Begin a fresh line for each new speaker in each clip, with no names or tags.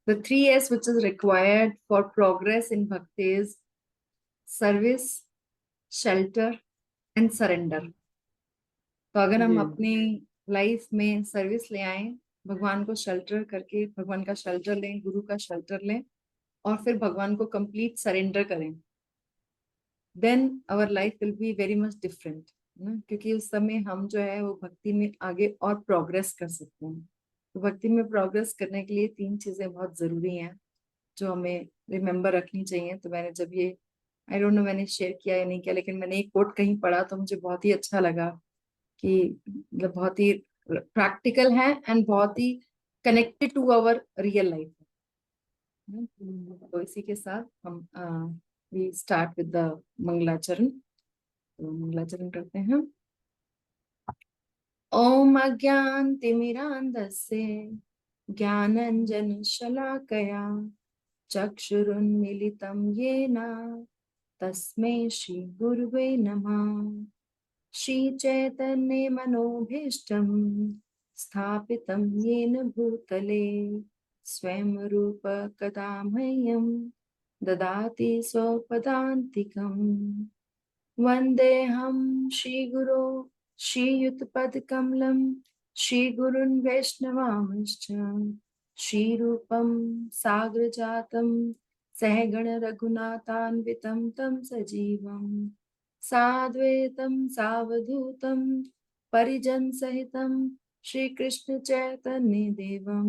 The 3S which is required for progress in bhakti is service, shelter and surrender. तो अगर हम
जी
अपनी life में सर्विस ले आए, भगवान को शेल्टर करके भगवान का शेल्टर लें, गुरु का शेल्टर लें और फिर भगवान को कंप्लीट सरेंडर करें, then our life will be very much different ना, क्योंकि उस समय हम जो है वो भक्ति में आगे और प्रोग्रेस कर सकते हैं। तो भक्ति में प्रोग्रेस करने के लिए 3 चीजें बहुत जरूरी हैं जो हमें रिमेम्बर रखनी चाहिए। तो मैंने जब ये, आई डोंट नो मैंने शेयर किया या नहीं किया, लेकिन मैंने एक कोट कहीं पढ़ा तो मुझे बहुत ही अच्छा लगा कि मतलब बहुत ही प्रैक्टिकल है एंड बहुत ही connected to our real life. तो इसी के साथ हम वी स्टार्ट विद द मंगलाचरण। तो मंगलाचरण करते हैं। ओम अज्ञानतिमिरान्धस्य ज्ञानाञ्जनशलाकया चक्षुरुन्मीलितं येन तस्मै श्रीगुरुवे नमः। श्रीचैतन्ये मनोभीष्टं स्थापितं येन भूतले स्वयं रूप कदा मह्यं ददाति स्वपदान्तिकम्। वन्देऽहं श्रीगुरो श्रीयुतपदकमलं श्रीगुरुन् वैष्णवांश्च श्रीरूपं साग्रजातं सहगण रघुनाथान्वितं तं सजीवं साद्वैतं सावधूतं परिजन सहितं श्रीकृष्ण चैतन्य देवं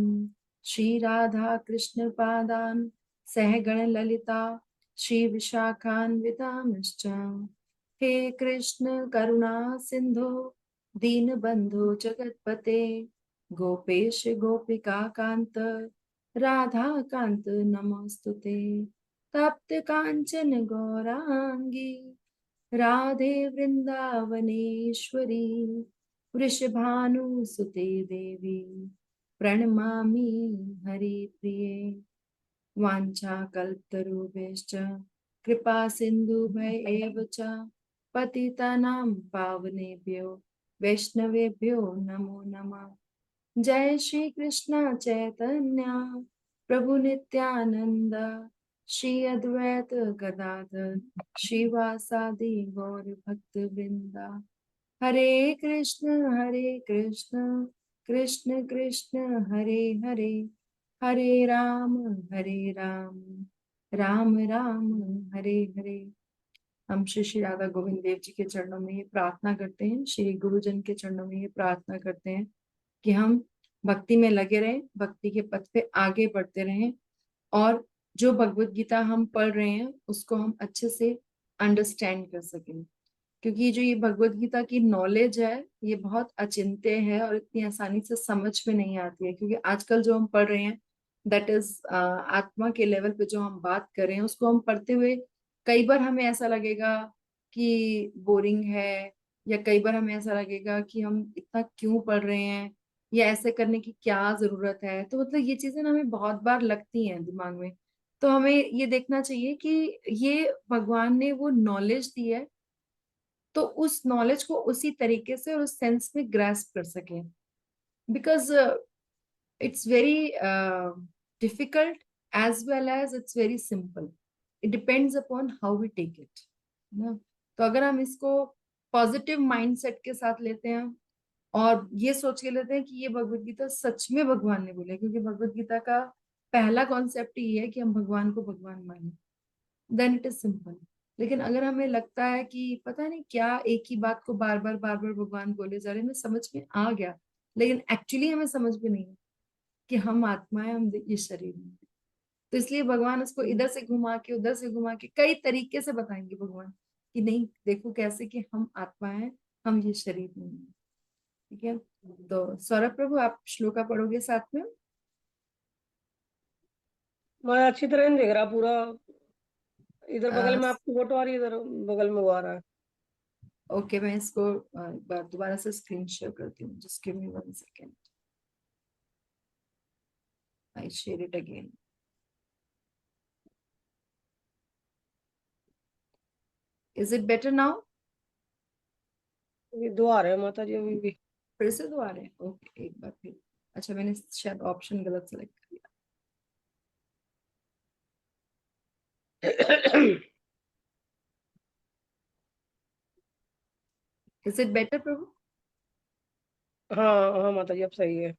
श्रीराधा कृष्ण पादान् सहगण ललिता श्री विशाखान्वितांश्च। हे कृष्ण करुणा सिंधु दीनबंधु जगतपते गोपेश गोपिका कांत राधा कांत नमोस्तुते। तप्त कांचन गौरांगी राधे वृंदावनेश्वरी वृषभानुसुते देवी प्रणमामि हरिप्रिये। वाञ्छाकल्पतरुभ्यश्च कृपा सिन्धुभ्यः च पतितानां पावनेभ्यो वैष्णवेभ्यो नमो नमः। जय श्री कृष्ण चैतन्य प्रभु नित्यानंद श्री अद्वैत गदाधर श्रीवासादि गौर भक्त वृंदा। हरे कृष्ण कृष्ण कृष्ण हरे हरे, हरे राम राम राम हरे हरे। हम श्री श्री राधा गोविंद देव जी के चरणों में ये प्रार्थना करते हैं, श्री गुरुजन के चरणों में ये प्रार्थना करते हैं कि हम भक्ति में लगे रहें, भक्ति के पथ पे आगे बढ़ते रहें और जो भगवत गीता हम पढ़ रहे हैं उसको हम अच्छे से अंडरस्टैंड कर सकें। क्योंकि जो ये भगवत गीता की नॉलेज है ये बहुत अचिंत्य है और इतनी आसानी से समझ में नहीं आती है, क्योंकि आजकल जो हम पढ़ रहे हैं दैट इज आत्मा के लेवल पे जो हम बात कर रहे हैं उसको हम पढ़ते हुए कई बार हमें ऐसा लगेगा कि बोरिंग है, या कई बार हमें ऐसा लगेगा कि हम इतना क्यों पढ़ रहे हैं या ऐसे करने की क्या जरूरत है। तो मतलब ये चीजें ना हमें बहुत बार लगती हैं दिमाग में। तो हमें ये देखना चाहिए कि ये भगवान ने वो नॉलेज दी है तो उस नॉलेज को उसी तरीके से और उस सेंस में ग्रास्प कर सके, because it's very difficult as well as it's very simple. It depends upon how we take it ना। तो अगर हम इसको पॉजिटिव माइंडसेट के साथ लेते हैं और ये सोच के लेते हैं कि ये भगवत गीता सच में भगवान ने बोला है, क्योंकि भगवत गीता का पहला कॉन्सेप्ट ये है कि हम भगवान को भगवान माने, देन इट इज सिंपल। लेकिन अगर हमें लगता है कि पता नहीं क्या एक ही बात को बार बार भगवान बोले जा रहे हैं, हमें समझ में आ गया लेकिन एक्चुअली हमें समझ में नहीं है कि हम आत्मा है, हम ये शरीर में हैं। तो इसलिए भगवान उसको इधर से घुमा के उधर से घुमा के कई तरीके से बताएंगे भगवान कि नहीं देखो कैसे कि हम आत्मा है, हम ये शरीर नहीं है। ठीक है, तो सौरभ प्रभु आप श्लोका पढ़ोगे साथ में।
मैं अच्छी तरह नहीं देख रहा पूरा। इधर बगल में आपकी फोटो आ रही है, इधर बगल में वो आ रहा है।
ओके, मैं इसको एक बार दोबारा से स्क्रीन शेयर करती हूँ, just give me 1 second, I share it again. Is it better now?
ये दो आ रहे हैं माता जी अभी भी।
फिर से दो आ रहे हैं? ओके, एक बार फिर। अच्छा, मैंने शायद ऑप्शन गलत सेलेक्ट कर लिया। इज इट बेटर प्रभु?
हाँ हाँ माता जी, अब सही है।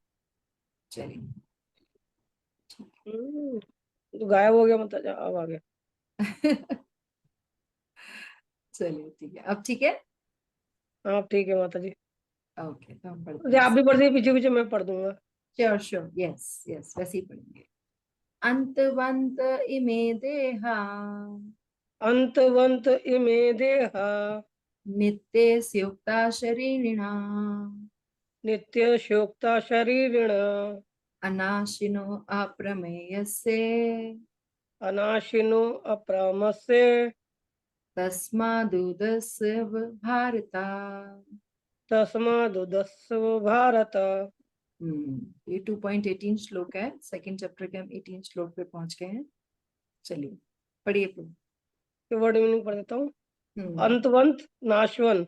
चलिए।
तो गायब हो गया माता जी, अब आ गया।
चलिए ठीक है, अब ठीक है।
हाँ ठीक है माता जी।
ओके, तो हम पढ़ते
अच्छा,
हैं।
आप भी पढ़ दिए, पीछे पीछे मैं पढ़ दूंगा।
श्योर श्योर, यस यस, वैसे ही पढ़ेंगे। अंतवंत इमे देहा
अंतवंत इमे देहा
नित्य स्युक्ता शरीरिणा
नित्य शोक्ता शरीरिण
अनाशिनो अप्रमेयस्य
अनाशिनो अप्रामस्य
तस्मादुदस्य भारता।
तस्मादुदस्व भारत।
ये 2.18 श्लोक है, सेकंड चैप्टर के हम 18 श्लोक पे पहुंच गए हैं। चलिए पढ़िए प्रभु।
के वर्ड मीनिंग पढ़ देता हूँ।
हम्म
अंतवंत नाशवन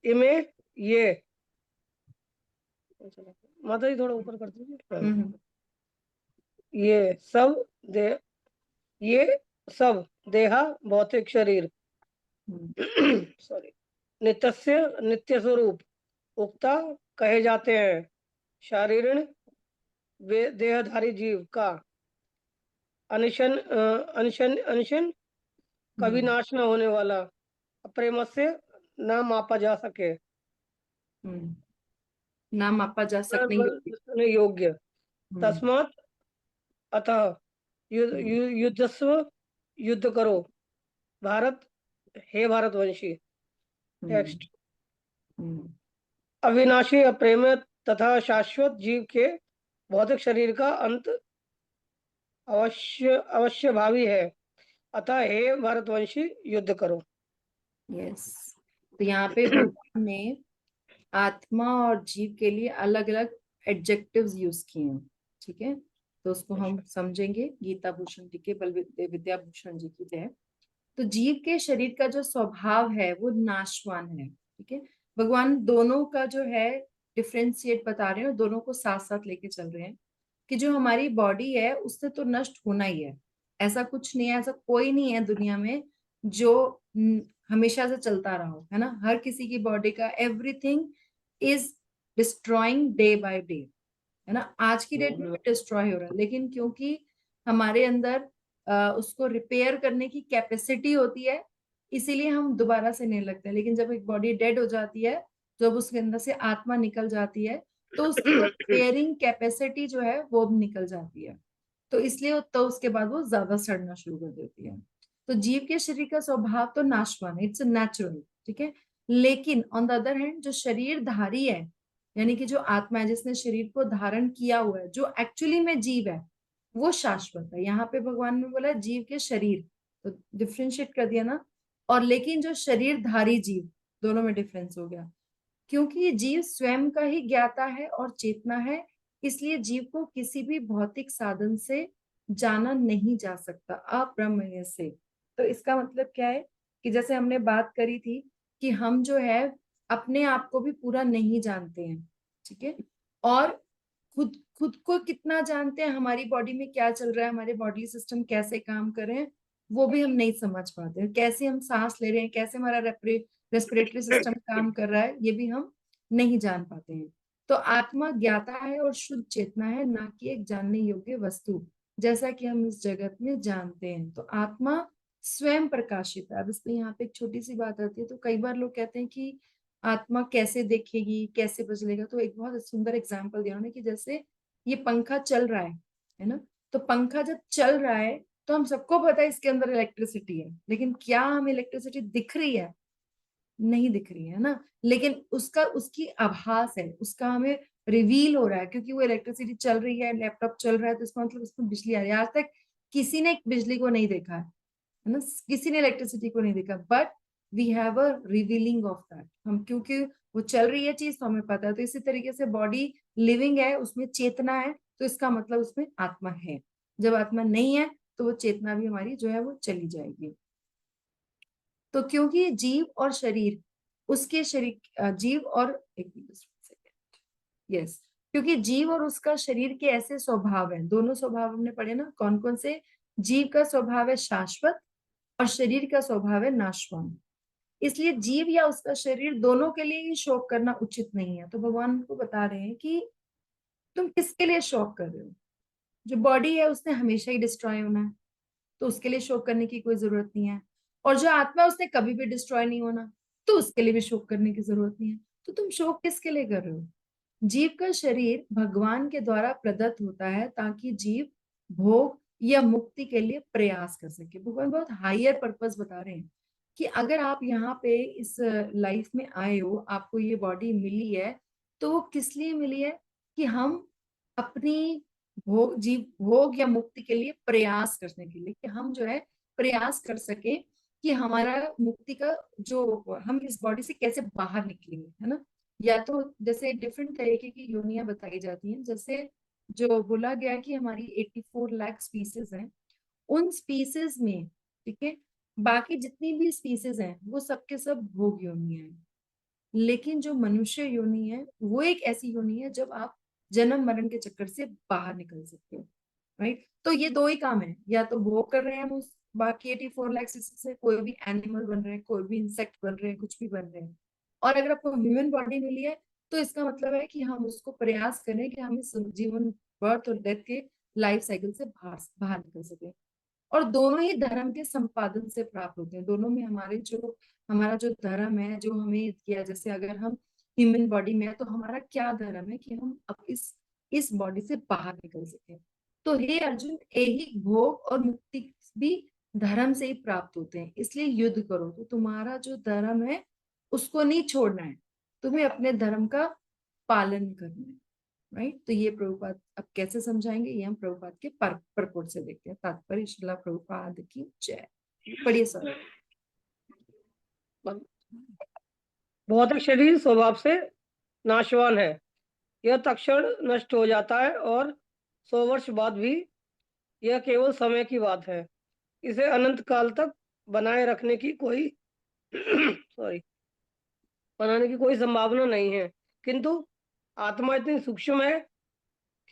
इमे ये, माता जी थोड़ा ऊपर कर दीजिए। हाँ।
हम्म
ये सब दे ये सब देहा भौतिक शरीर
हम्म
सॉरी नित्य नित्य स्वरूप उक्ता कहे जाते हैं। शारीरण वे देहधारी जीव का अनशन अनशन अनशन कभी
हम्म
नाश न होने वाला, प्रेम से न मापा जा सके,
हम्म नाम आपा जा सकने योग्य।
न योग्य।
हम्म
तस्मात् अतः
हम्म
युद्धस्व युद्ध करो भारत, हे भारतवंशी।
हम्म
टेक्स्ट।
हम्म
अविनाशी अप्रेम तथा शाश्वत जीव के भौतिक शरीर का अंत अवश्य अवश्य भावी है, अतः हे भारतवंशी युद्ध करो।
यस। तो यहाँ पे भगवान ने आत्मा और जीव के लिए अलग अलग एडजेक्टिव्स यूज किए हैं। ठीक है, तो उसको हम समझेंगे। गीता भूषण जी के, बल विद्या भूषण जी की जय। तो जीव के शरीर का जो स्वभाव है वो नाशवान है। ठीक है, भगवान दोनों का जो है डिफ्रेंशिएट बता रहे हैं, और दोनों को साथ साथ लेके चल रहे हैं कि जो हमारी बॉडी है उससे तो नष्ट होना ही है। ऐसा कुछ नहीं है, ऐसा कोई नहीं है दुनिया में जो हमेशा से चलता रहा हो, है ना। हर किसी की बॉडी का everything is destroying day by day, है ना। आज की डेट में भी डिस्ट्रॉय हो रहा है, लेकिन क्योंकि हमारे अंदर उसको रिपेयर करने की कैपेसिटी होती है, इसीलिए हम दोबारा से नहीं लगते। लेकिन जब एक बॉडी डेड हो जाती है, जब उसके अंदर से आत्मा निकल जाती है, तो उसकी वो रिपेयरिंग कैपेसिटी जो है वो अब निकल जाती है। तो इसलिए तो उसके बाद वो ज्यादा सड़ना शुरू कर देती है। तो जीव के शरीर का स्वभाव तो नाशवान है, इट्स नेचुरल। ठीक है, लेकिन ऑन द अदर हैंड जो शरीरधारी है, यानी कि जो आत्मा है जिसने शरीर को धारण किया हुआ है, जो एक्चुअली में जीव है, वो शाश्वत है। यहाँ पे भगवान ने बोला जीव के शरीर, तो डिफ्रेंशिएट कर दिया ना। और लेकिन जो शरीरधारी जीव, दोनों में डिफरेंस हो गया। क्योंकि ये जीव स्वयं का ही ज्ञाता है और चेतना है, इसलिए जीव को किसी भी भौतिक साधन से जाना नहीं जा सकता अप्रमेय से। तो इसका मतलब क्या है कि जैसे हमने बात करी थी कि हम जो है अपने आप को भी पूरा नहीं जानते हैं। ठीक है, और खुद खुद को कितना जानते हैं, हमारी बॉडी में क्या चल रहा है, हमारे बॉडी सिस्टम कैसे काम कर रहे हैं, वो भी हम नहीं समझ पाते हैं। कैसे हम सांस ले रहे हैं, कैसे हमारा रेस्पिरेटरी सिस्टम काम कर रहा है, ये भी हम नहीं जान पाते हैं। तो आत्मा ज्ञाता है और शुद्ध चेतना है, ना कि एक जानने योग्य वस्तु, जैसा कि हम इस जगत में जानते हैं। तो आत्मा स्वयं प्रकाशित है। अब इसमें यहाँ पे एक छोटी सी बात आती है। तो कई बार लोग कहते हैं कि आत्मा कैसे देखेगी, कैसे बदलेगा। तो एक बहुत सुंदर एग्जाम्पल दिया उन्होंने कि जैसे ये पंखा चल रहा है ना। तो पंखा जब चल रहा है तो हम सबको पता है इसके अंदर इलेक्ट्रिसिटी है, लेकिन क्या हमें इलेक्ट्रिसिटी दिख रही है? नहीं दिख रही है ना। लेकिन उसका उसकी आभास है, उसका हमें रिवील हो रहा है, क्योंकि वो इलेक्ट्रिसिटी चल रही है, लैपटॉप चल रहा है, तो इसका मतलब उसमें बिजली आ रही है। आज तक किसी ने बिजली को नहीं देखा है ना, किसी ने इलेक्ट्रिसिटी को नहीं देखा, but we have a revealing of that. हम क्योंकि वो चल रही है चीज तो हमें पता है। तो इसी तरीके से बॉडी लिविंग है, उसमें चेतना है, तो इसका मतलब उसमें आत्मा है। जब आत्मा नहीं है तो वो चेतना भी हमारी जो है वो चली जाएगी। तो क्योंकि जीव और शरीर, उसके शरीर जीव और एक यस, क्योंकि जीव और उसका शरीर के ऐसे स्वभाव हैं। दोनों स्वभाव हमने पढ़े ना, कौन कौन से। जीव का स्वभाव है शाश्वत, और शरीर का स्वभाव है नाशवान। इसलिए जीव या उसका शरीर दोनों के लिए ही शोक करना उचित नहीं है। तो भगवान को बता रहे हैं कि तुम किसके लिए शोक कर रहे हो? जो बॉडी है उसने हमेशा ही डिस्ट्रॉय होना है, तो उसके लिए शोक करने की कोई जरूरत नहीं है। और जो आत्मा है उसने कभी भी डिस्ट्रॉय नहीं होना, तो उसके लिए भी शोक करने की जरूरत नहीं है। तो तुम शोक किसके लिए कर रहे हो? जीव का शरीर भगवान के द्वारा प्रदत्त होता है ताकि जीव भोग या मुक्ति के लिए प्रयास कर सके। भगवान बहुत हायर पर्पस बता रहे हैं कि अगर आप यहाँ पे इस लाइफ में आए हो, आपको ये बॉडी मिली है, तो वो किस लिए मिली है? कि हम अपनी भोग या मुक्ति के लिए प्रयास करने के लिए, कि हम जो है प्रयास कर सके कि हमारा मुक्ति का जो हम इस बॉडी से कैसे बाहर निकलेंगे, है ना। या तो जैसे डिफरेंट तरीके की योनियां बताई जाती हैं, जैसे जो बोला गया कि हमारी 84 लाख स्पीसीज हैं, उन स्पीसीज में, ठीक है, बाकी जितनी भी स्पीसीज हैं वो सबके सब भोग योनियां हैं। लेकिन जो मनुष्य योनि है वो एक ऐसी योनि है जब आप जन्म मरण के चक्कर से बाहर निकल सकते हो, राइट। तो ये दो ही काम है, या तो भोग कर रहे हैं हम उस बाकी 84 लाख से, कोई भी एनिमल बन रहे हैं, कोई भी इंसेक्ट बन रहे हैं, कुछ भी बन रहे हैं। और अगर आपको ह्यूमन बॉडी मिली है, तो इसका मतलब है कि हम उसको प्रयास करें कि हम इस जीवन, बर्थ और डेथ के लाइफ साइकिल से बाहर बाहर निकल सके। और दोनों ही धर्म के संपादन से प्राप्त होते हैं। दोनों में हमारा जो धर्म है, जो हमें किया, जैसे अगर हम ह्यूमन बॉडी में है तो हमारा क्या धर्म है कि हम अब इस बॉडी से बाहर निकल सके। तो हे अर्जुन, ऐहिक भोग और मुक्ति भी धर्म से ही प्राप्त होते हैं, इसलिए युद्ध करो। तो तुम्हारा जो धर्म है उसको नहीं छोड़ना है, तुम्हें अपने धर्म का पालन करना है, राइट। तो ये प्रभुपाद अब कैसे समझाएंगे, ये हम प्रभुपाद के परपोर्ट से देखते हैं। तात्पर्य श्रीला प्रभुपाद की जय। पढ़िए सर।
भौतिक शरीर स्वभाव से नाशवान है, यह तत्क्षण नष्ट हो जाता है और 100 वर्ष बाद भी यह केवल समय की बात है। इसे अनंत काल तक बनाए रखने की कोई सॉरी बनाने की कोई संभावना नहीं है। किंतु आत्मा इतनी सूक्ष्म है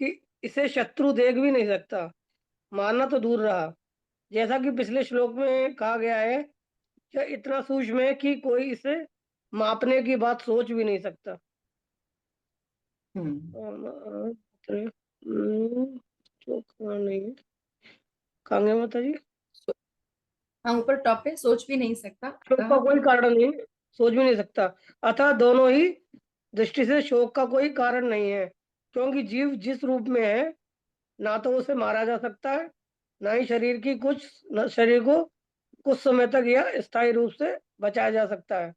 कि इसे शत्रु देख भी नहीं सकता, मारना तो दूर रहा। जैसा कि पिछले श्लोक में कहा गया है, यह इतना सूक्ष्म है कि कोई इसे मापने की बात सोच भी नहीं सकता। तो कहाँ नहीं है, कहाँ गए माता जी?
हाँ, ऊपर टॉप पे सोच भी नहीं सकता,
शोक का कोई कारण नहीं, सोच भी नहीं सकता। अतः दोनों ही दृष्टि से शोक का कोई कारण नहीं है, क्योंकि जीव जिस रूप में है, ना तो उसे मारा जा सकता है, ना ही शरीर को कुछ समय तक या स्थायी रूप से बचाया जा सकता है।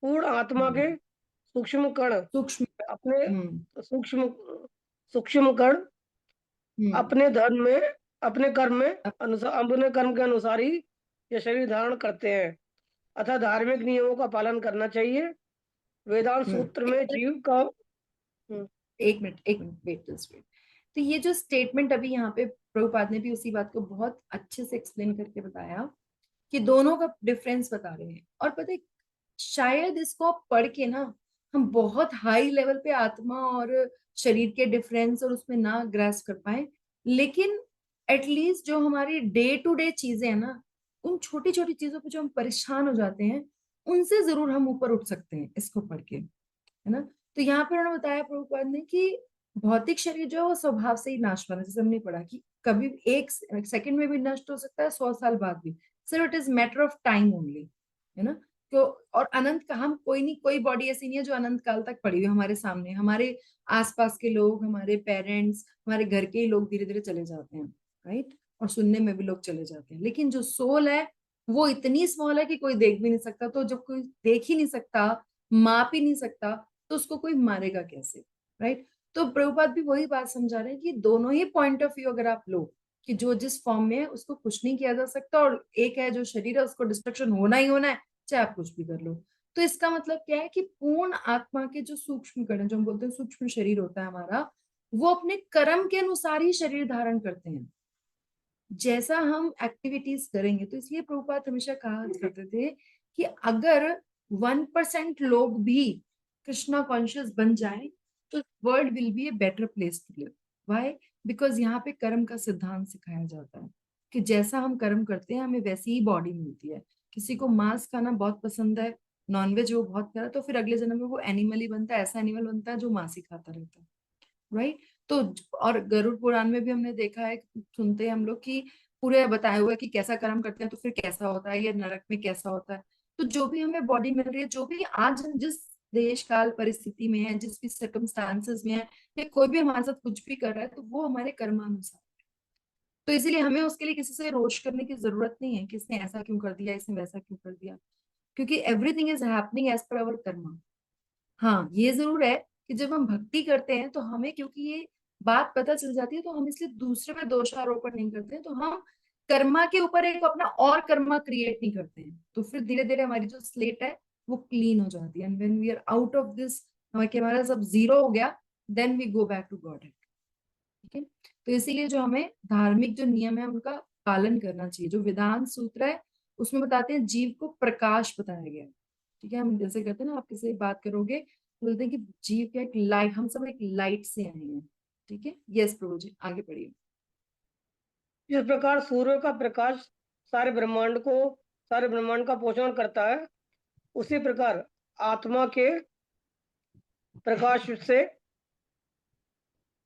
पूर्ण आत्मा के सूक्ष्म कण
सूक्ष्म।
अपने सूक्ष्म सूक्ष्म कण अपने धर्म में अपने कर्म में अनुसार अपने कर्म के अनुसार ही ये शरीर धारण करते हैं। अतः धार्मिक नियमों का पालन करना चाहिए। वेदांत सूत्र में जीव का
एक मिनट वेट दिस वेट। तो ये जो स्टेटमेंट अभी यहाँ पे प्रभुपाद ने भी उसी बात को बहुत अच्छे से एक्सप्लेन करके बताया कि दोनों का डिफरेंस बता रहे हैं। और पता है, शायद इसको आप पढ़ के ना हम बहुत हाई लेवल पे आत्मा और शरीर के डिफरेंस और उसमें ना ग्रास कर पाए, लेकिन एटलीस्ट जो हमारी डे टू डे चीजें हैं ना, उन छोटी छोटी चीजों पे जो हम परेशान हो जाते हैं, उनसे जरूर हम ऊपर उठ सकते हैं इसको पढ़ के, है ना। तो यहाँ पर उन्होंने बताया प्रभुपाद ने कि भौतिक शरीर जो है वो स्वभाव से ही नाशवान है। जैसे हमने पढ़ा कि कभी एक सेकंड में भी नष्ट हो सकता है, 100 साल बाद भी, सिर्फ it is matter of time only, है ना। तो और अनंत का हम कोई बॉडी ऐसी नहीं है जो अनंत काल तक पड़ी हुई है हमारे सामने। हमारे आसपास के लोग, हमारे पेरेंट्स, हमारे घर के ही लोग धीरे धीरे चले जाते हैं, राइट। और सुनने में भी लोग चले जाते हैं, लेकिन जो सोल है वो इतनी स्मॉल है कि कोई देख भी नहीं सकता। तो जब कोई देख ही नहीं सकता, माप ही नहीं सकता, तो उसको कोई मारेगा कैसे, राइट। तो प्रभुपाद भी वही बात समझा रहे हैं कि दोनों ही पॉइंट ऑफ व्यू अगर आप लो, कि जो जिस फॉर्म में है उसको कुछ नहीं किया जा सकता, और एक है जो शरीर है उसको डिस्ट्रक्शन होना ही होना है, चाहे आप कुछ भी कर लो। तो इसका मतलब क्या है कि पूर्ण आत्मा के जो सूक्ष्म कण, जो हम बोलते हैं सूक्ष्म शरीर होता है हमारा, वो अपने कर्म के अनुसार ही शरीर धारण करते हैं, जैसा हम एक्टिविटीज करेंगे। तो इसलिए प्रभुपाद हमेशा कहा करते थे कि अगर 1% लोग भी कृष्णा कॉन्शियस बन जाए तो world will be a better place to live. Why? Because यहाँ पे कर्म का सिद्धांत सिखाया जाता है। कि जैसा हम कर्म करते हैं हमें वैसी ही बॉडी मिलती है। किसी को मांस खाना बहुत पसंद है, नॉनवेज वो बहुत करा, तो फिर अगले जन्म में वो एनिमल ही बनता है, ऐसा एनिमल बनता है जो मांस ही खाता रहता है, राइट। तो और गरुड़ पुराण में भी हमने देखा है, सुनते हैं हम लोग कि पूरे बताया हुआ है कि कैसा कर्म करते हैं तो फिर कैसा होता है, या नरक में कैसा होता है। तो जो भी हमें बॉडी मिल रही है, जो भी आज हम जिस देश काल परिस्थिति में है, जिस भी सर्कमस्टांसेस में है, या कोई भी हमारे साथ कुछ भी कर रहा है, तो वो हमारे कर्मानुसार। तो इसीलिए हमें उसके लिए किसी से रोष करने की जरूरत नहीं है कि इसने ऐसा क्यों कर दिया, इसने वैसा क्यों कर दिया, क्योंकि everything is happening as per अवर कर्मा। हाँ ये जरूर है कि जब हम भक्ति करते हैं तो हमें, क्योंकि ये बात पता चल जाती है, तो हम इसलिए दूसरे पे दोषारोपण नहीं करते हैं, तो हम कर्मा के ऊपर एक अपना और कर्मा क्रिएट नहीं करते हैं, तो फिर धीरे धीरे हमारी जो स्लेट है वो क्लीन हो जाती है, and when we are out of this, हमारा सब जीरो हो गया, then we go back to God. ठीक है। तो इसीलिए जो हमें धार्मिक जो नियम है उनका पालन करना चाहिए। जो वेदांत सूत्र है उसमें बताते हैं जीव को प्रकाश बताया गया है। ठीक है, हम जैसे कहते हैं ना, आप किसी से बात करोगे तो बोलते हैं कि जीव का एक लाइट, हम सब एक लाइट से आए हैं। ठीक है, यस प्रभु जी आगे बढ़िए।
इस प्रकार सूर्य का प्रकाश सारे ब्रह्मांड का पोषण करता है, उसी प्रकार आत्मा के प्रकाश से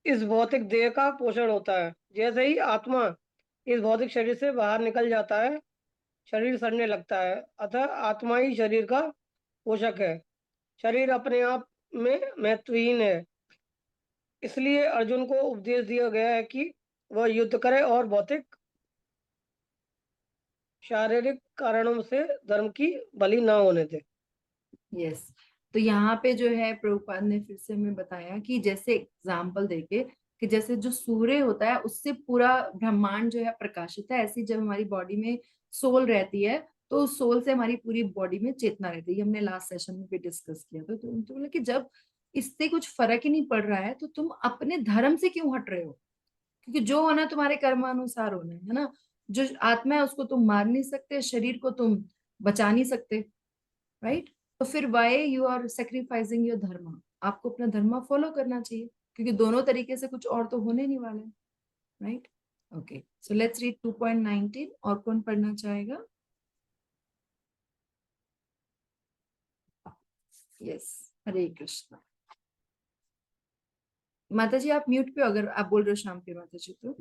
इस भौतिक देह का पोषण होता है। जैसे ही आत्मा इस भौतिक शरीर से बाहर निकल जाता है, शरीर सड़ने लगता है, अतः आत्मा ही शरीर का पोषक है। शरीर अपने आप में महत्वहीन है, इसलिए अर्जुन को उपदेश दिया गया है कि वह युद्ध करे और भौतिक शारीरिक कारणों से धर्म की बलि न होने दे।
यस। तो यहाँ पे जो है प्रभुपाद ने फिर से हमें बताया कि जैसे एग्जाम्पल देके कि जैसे जो सूर्य होता है उससे पूरा ब्रह्मांड जो है प्रकाशित है, ऐसी जब हमारी बॉडी में सोल रहती है तो उस सोल से हमारी पूरी बॉडी में चेतना रहती है। ये हमने लास्ट सेशन में भी डिस्कस किया था। तो बोला कि जब इससे कुछ फर्क ही नहीं पड़ रहा है तो तुम अपने धर्म से क्यों हट रहे हो, क्योंकि जो होना तुम्हारे कर्मानुसार होना है ना। जो आत्मा है उसको तुम मार नहीं सकते, शरीर को तुम बचा नहीं सकते, राइट। तो फिर why you are sacrificing your dharma, आपको अपना धर्म फॉलो करना चाहिए, क्योंकि दोनों तरीके से कुछ और तो होने नहीं वाले, right. Okay, so let's read 2.19। और कौन पढ़ना चाहेगा? यस, हरे कृष्णा। माता जी आप म्यूट पे हो, अगर आप बोल रहे हो शाम के माता जी तो।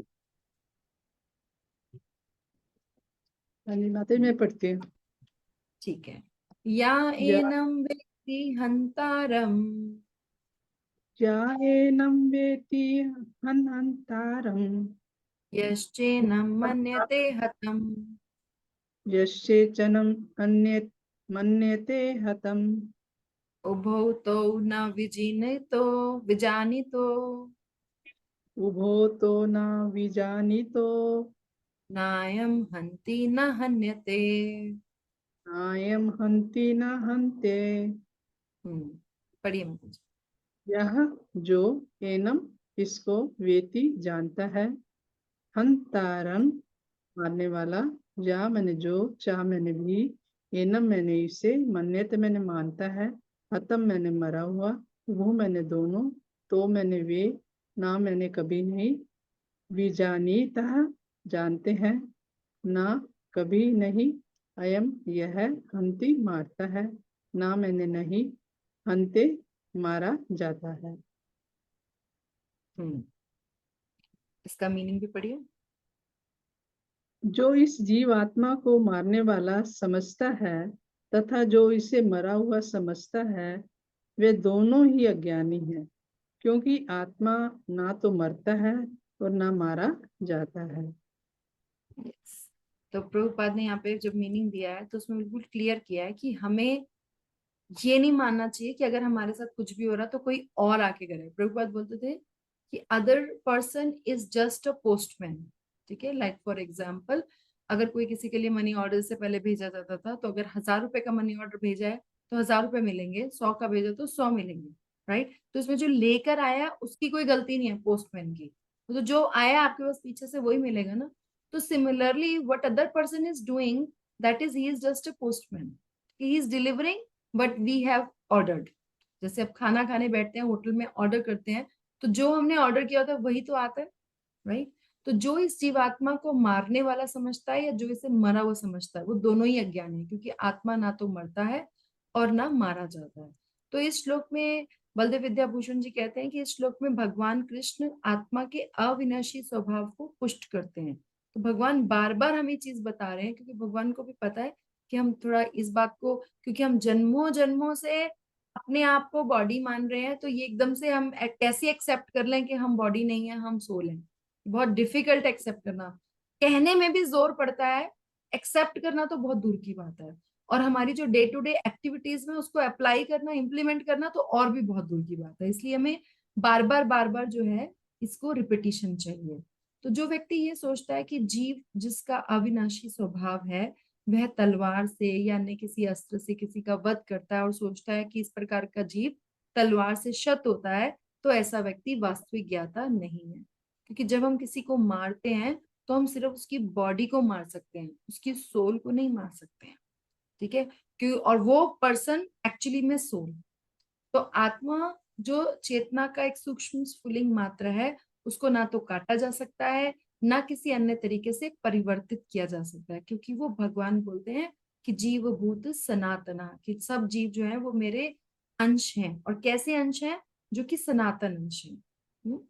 हाँ जी माता जी मैं पढ़ती हूँ।
ठीक है। या
या
एनम वेत्ति हंतारम,
या एनं वेति हन्तारं
यश्चेनम मन्यते हतम,
यश्चेचनम् अन्यत् मन्यते हतम्
उभौ तौ न विजिनितो विजानितो,
उभो तो न विजानीतो
नायम हन्ति न हन्यते।
नायं हन्ति न हन्ते।
पढ़िए माता जी।
यह जो एनम इसको वेति जानता है, हंतारन मारने वाला, या मैंने जो, चाह मैंने भी, एनम मैंने इसे, मन्यत मैंने मानता है, हतम मैंने मरा हुआ, वो मैंने दोनों, तो मैंने वे, ना मैंने कभी नहीं, विजानीतः जानते हैं, ना कभी नहीं, अयम यह, हंति मारता है, ना मैंने नहीं, हंते मारा जाता है।
इसका मीनिंग भी पढ़िए।
जो इस जीवात्मा को मारने वाला समझता है तथा जो इसे मरा हुआ समझता है, वे दोनों ही अज्ञानी हैं, क्योंकि आत्मा ना तो मरता है और ना मारा जाता है।
Yes. तो प्रभुपाद ने यहाँ पे जब मीनिंग दिया है तो उसमें बिल्कुल क्लियर किया है कि हमें ये नहीं मानना चाहिए कि अगर हमारे साथ कुछ भी हो रहा तो कोई और आके करे। प्रभुपाद बोलते थे कि other person is just a postman. ठीक है, लाइक फॉर एग्जाम्पल, अगर कोई किसी के लिए मनी ऑर्डर से पहले भेजा जाता था, तो अगर 1000 रुपए का मनी ऑर्डर भेजा है तो 1000 रुपए मिलेंगे, 100 का भेजा तो 100 मिलेंगे, राइट। तो इसमें जो लेकर आया उसकी कोई गलती नहीं है, पोस्टमैन की। तो जो आया आपके पास पीछे से वही मिलेगा ना। तो similarly what other person is doing, that is he is just a postman, he is delivering but we have ordered. जैसे अब खाना खाने बैठते हैं होटल में, ऑर्डर करते हैं, तो जो हमने ऑर्डर किया होता है वही तो आता है, राइट। तो जो इस जीवात्मा को मारने वाला समझता है या जो इसे मरा हुआ समझता है, वो दोनों ही अज्ञानी है, क्योंकि आत्मा ना तो मरता है और ना मारा जाता है। तो इस श्लोक में बलदेव विद्याभूषण जी कहते हैं कि इस श्लोक में भगवान कृष्ण आत्मा के अविनाशी स्वभाव को पुष्ट करते हैं। तो भगवान बार बार हमें चीज बता रहे हैं, क्योंकि भगवान को भी पता है कि हम थोड़ा इस बात को, क्योंकि हम जन्मों जन्मों से अपने आप को बॉडी मान रहे हैं, तो ये एकदम से हम कैसे एक्सेप्ट कर लें कि हम बॉडी नहीं है, हम सोल हैं। बहुत डिफिकल्ट एक्सेप्ट करना, कहने में भी जोर पड़ता है, एक्सेप्ट करना तो बहुत दूर की बात है। और हमारी जो डे टू डे एक्टिविटीज में उसको अप्लाई करना, इम्प्लीमेंट करना तो और भी बहुत दूर की बात है। इसलिए हमें बार बार जो है इसको रिपीटिशन चाहिए। तो जो व्यक्ति ये सोचता है कि जीव जिसका अविनाशी स्वभाव है वह तलवार से या अन्य किसी अस्त्र से किसी का वध करता है और सोचता है कि इस प्रकार का जीव तलवार से शत होता है, तो ऐसा व्यक्ति वास्तविक ज्ञाता नहीं है। क्योंकि जब हम किसी को मारते हैं तो हम सिर्फ उसकी बॉडी को मार सकते हैं, उसकी सोल को नहीं मार सकते हैं। ठीक है, क्यों? और वो पर्सन एक्चुअली में सोल। तो आत्मा जो चेतना का एक सूक्ष्म स्फुलिंग मात्र है, उसको ना तो काटा जा सकता है ना किसी अन्य तरीके से परिवर्तित किया जा सकता है, क्योंकि वो भगवान बोलते हैं कि जीव भूत सनातना, कि सब जीव जो है वो मेरे अंश हैं। और कैसे अंश हैं? जो कि सनातन अंश हैं।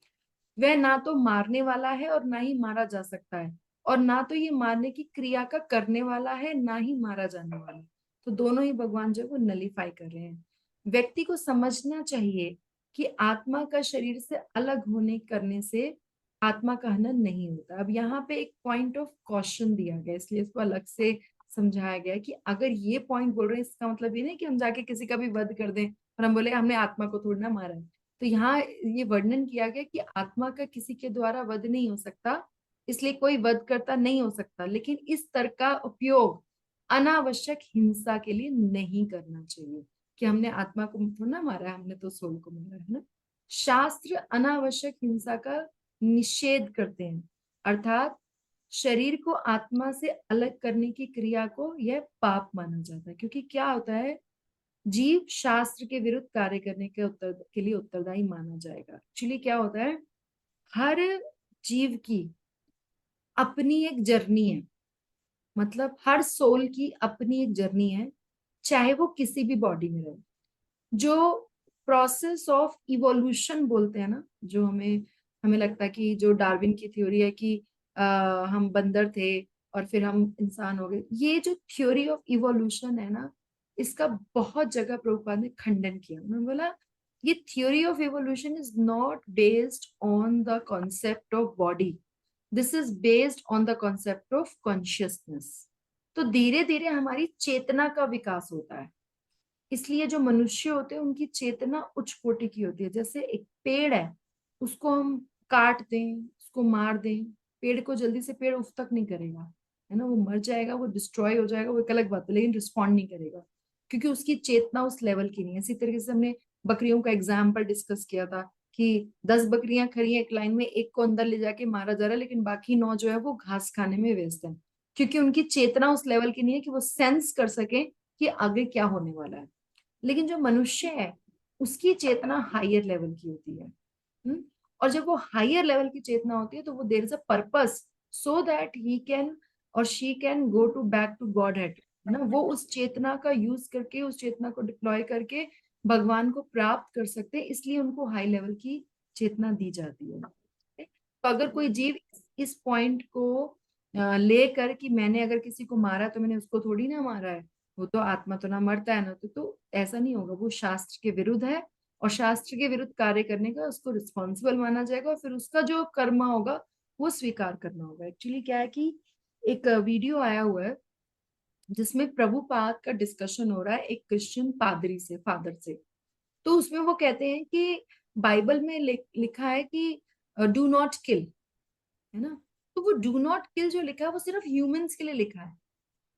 वह ना तो मारने वाला है और ना ही मारा जा सकता है, और ना तो ये मारने की क्रिया का करने वाला है ना ही मारा जाने वाला। तो दोनों ही भगवान जो है वो नलीफाई कर रहे हैं। व्यक्ति को समझना चाहिए कि आत्मा का शरीर से अलग होने करने से आत्मा का हनन नहीं होता। अब यहाँ पे एक पॉइंट ऑफ कॉशन दिया गया, इसलिए इसको अलग से समझाया गया कि अगर ये पॉइंट बोल रहे हैं, इसका मतलब ये नहीं कि हम जाके किसी का भी वध कर दें और हम बोले हमने आत्मा को थोड़ी ना मारा है। तो यहाँ ये वर्णन किया गया कि आत्मा का किसी के द्वारा वध नहीं हो सकता, इसलिए कोई वध करता नहीं हो सकता, लेकिन इस तर्क का उपयोग अनावश्यक हिंसा के लिए नहीं करना चाहिए कि हमने आत्मा को थोड़ा ना मारा है, हमने तो सोल को मारा है ना। शास्त्र अनावश्यक हिंसा का निषेध करते हैं, अर्थात शरीर को आत्मा से अलग करने की क्रिया को यह पाप माना जाता है। क्योंकि क्या होता है, जीव शास्त्र के विरुद्ध कार्य करने के लिए उत्तरदायी माना जाएगा। एक्चुअली क्या होता है, हर जीव की अपनी एक जर्नी है, मतलब हर सोल की अपनी एक जर्नी है, चाहे वो किसी भी बॉडी में रहे। जो प्रोसेस ऑफ इवोल्यूशन बोलते हैं ना, जो हमें हमें लगता है कि जो डार्विन की थ्योरी है कि हम बंदर थे और फिर हम इंसान हो गए, ये जो थ्योरी ऑफ इवोल्यूशन है ना, इसका बहुत जगह प्रभुपाद ने खंडन किया। उन्होंने बोला ये theory of evolution is not based on the concept of body, this is based on the concept of consciousness. तो धीरे धीरे हमारी चेतना का विकास होता है, इसलिए जो मनुष्य होते हैं उनकी चेतना उच्च कोटि की होती है। जैसे एक पेड़ है, उसको हम काट दें, उसको मार दें, पेड़ को जल्दी से पेड़ उफ तक नहीं करेगा, है ना, वो मर जाएगा, वो डिस्ट्रॉय हो जाएगा, वो एक अलग बात है, लेकिन रिस्पॉन्ड नहीं करेगा क्योंकि उसकी चेतना उस लेवल की नहीं है। इसी तरीके से हमने बकरियों का एग्जाम्पल डिस्कस किया था कि 10 बकरियां खड़ी हैं एक लाइन में, एक को अंदर ले जाके मारा जा रहा है, लेकिन बाकी 9 जो है वो घास खाने में व्यस्त है, क्योंकि उनकी चेतना उस लेवल की नहीं है कि वो सेंस कर सके कि आगे क्या होने वाला है। लेकिन जो मनुष्य है उसकी चेतना हायर लेवल की होती है। और जब वो हायर लेवल की चेतना होती है तो वो there is a purpose so that he can और she can go to back to Godhead, है ना। वो उस चेतना का यूज करके, उस चेतना को डिप्लॉय करके भगवान को प्राप्त कर सकते हैं, इसलिए उनको हाई लेवल की चेतना दी जाती है। तो अगर कोई जीव इस पॉइंट को लेकर कि मैंने अगर किसी को मारा तो मैंने उसको थोड़ी ना मारा है, वो तो आत्मा तो ना मरता है ना, तो ऐसा नहीं होगा, वो शास्त्र के विरुद्ध है और शास्त्र के विरुद्ध कार्य करने का उसको रिस्पॉन्सिबल माना जाएगा और फिर उसका जो कर्म होगा वो स्वीकार करना होगा। एक्चुअली क्या है कि एक वीडियो आया हुआ है जिसमें प्रभुपाद का डिस्कशन हो रहा है एक क्रिश्चियन पादरी से, फादर से। तो उसमें वो कहते हैं कि बाइबल में लिखा है कि डू नॉट किल, है ना। तो वो डू नॉट किल जो लिखा है वो सिर्फ ह्यूमंस के लिए लिखा है,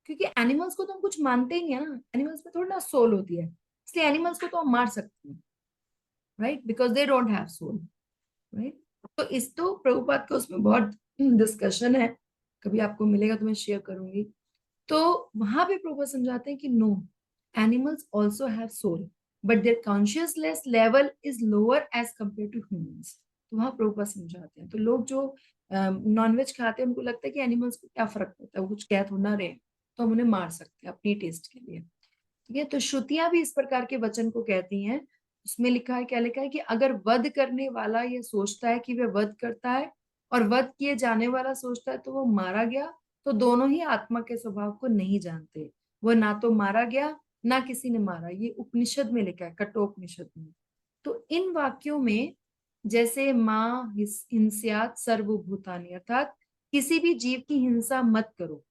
क्योंकि एनिमल्स को तो हम कुछ मानते ही नहीं है ना, एनिमल्स में थोड़ी ना सोल होती है, इसलिए एनिमल्स को तो हम मार सकते हैं, right, because they don't have soul, right. तो इस तो प्रभुपाद का उसमें बहुत डिस्कशन है, कभी आपको मिलेगा तो मैं शेयर करूंगी। तो वहां पे प्रभुपाद समझाते हैं कि no, animals also have soul but their consciousness level is lower as compare to humans. तो वहां प्रभुपाद समझाते हैं। तो लोग जो नॉनवेज खाते हैं उनको लगता है कि एनिमल्स को क्या फर्क पड़ता है, वो कुछ कह थोड़ा ना रहे हैं, तो हम उन्हें मार सकते हैं अपनी टेस्ट के लिए। ठीक है, तो श्रुतियां भी इस प्रकार के वचन को कहती हैं। उसमें लिखा है, क्या लिखा है कि अगर वध करने वाला ये सोचता है कि वह वध करता है और वध किए जाने वाला सोचता है तो वो मारा गया, तो दोनों ही आत्मा के स्वभाव को नहीं जानते। वह ना तो मारा गया ना किसी ने मारा, ये उपनिषद में लिखा है, कठोपनिषद में। तो इन वाक्यों में जैसे माँ हिंस्यात् सर्वभूतानि, अर्थात किसी भी जीव की हिंसा मत करो,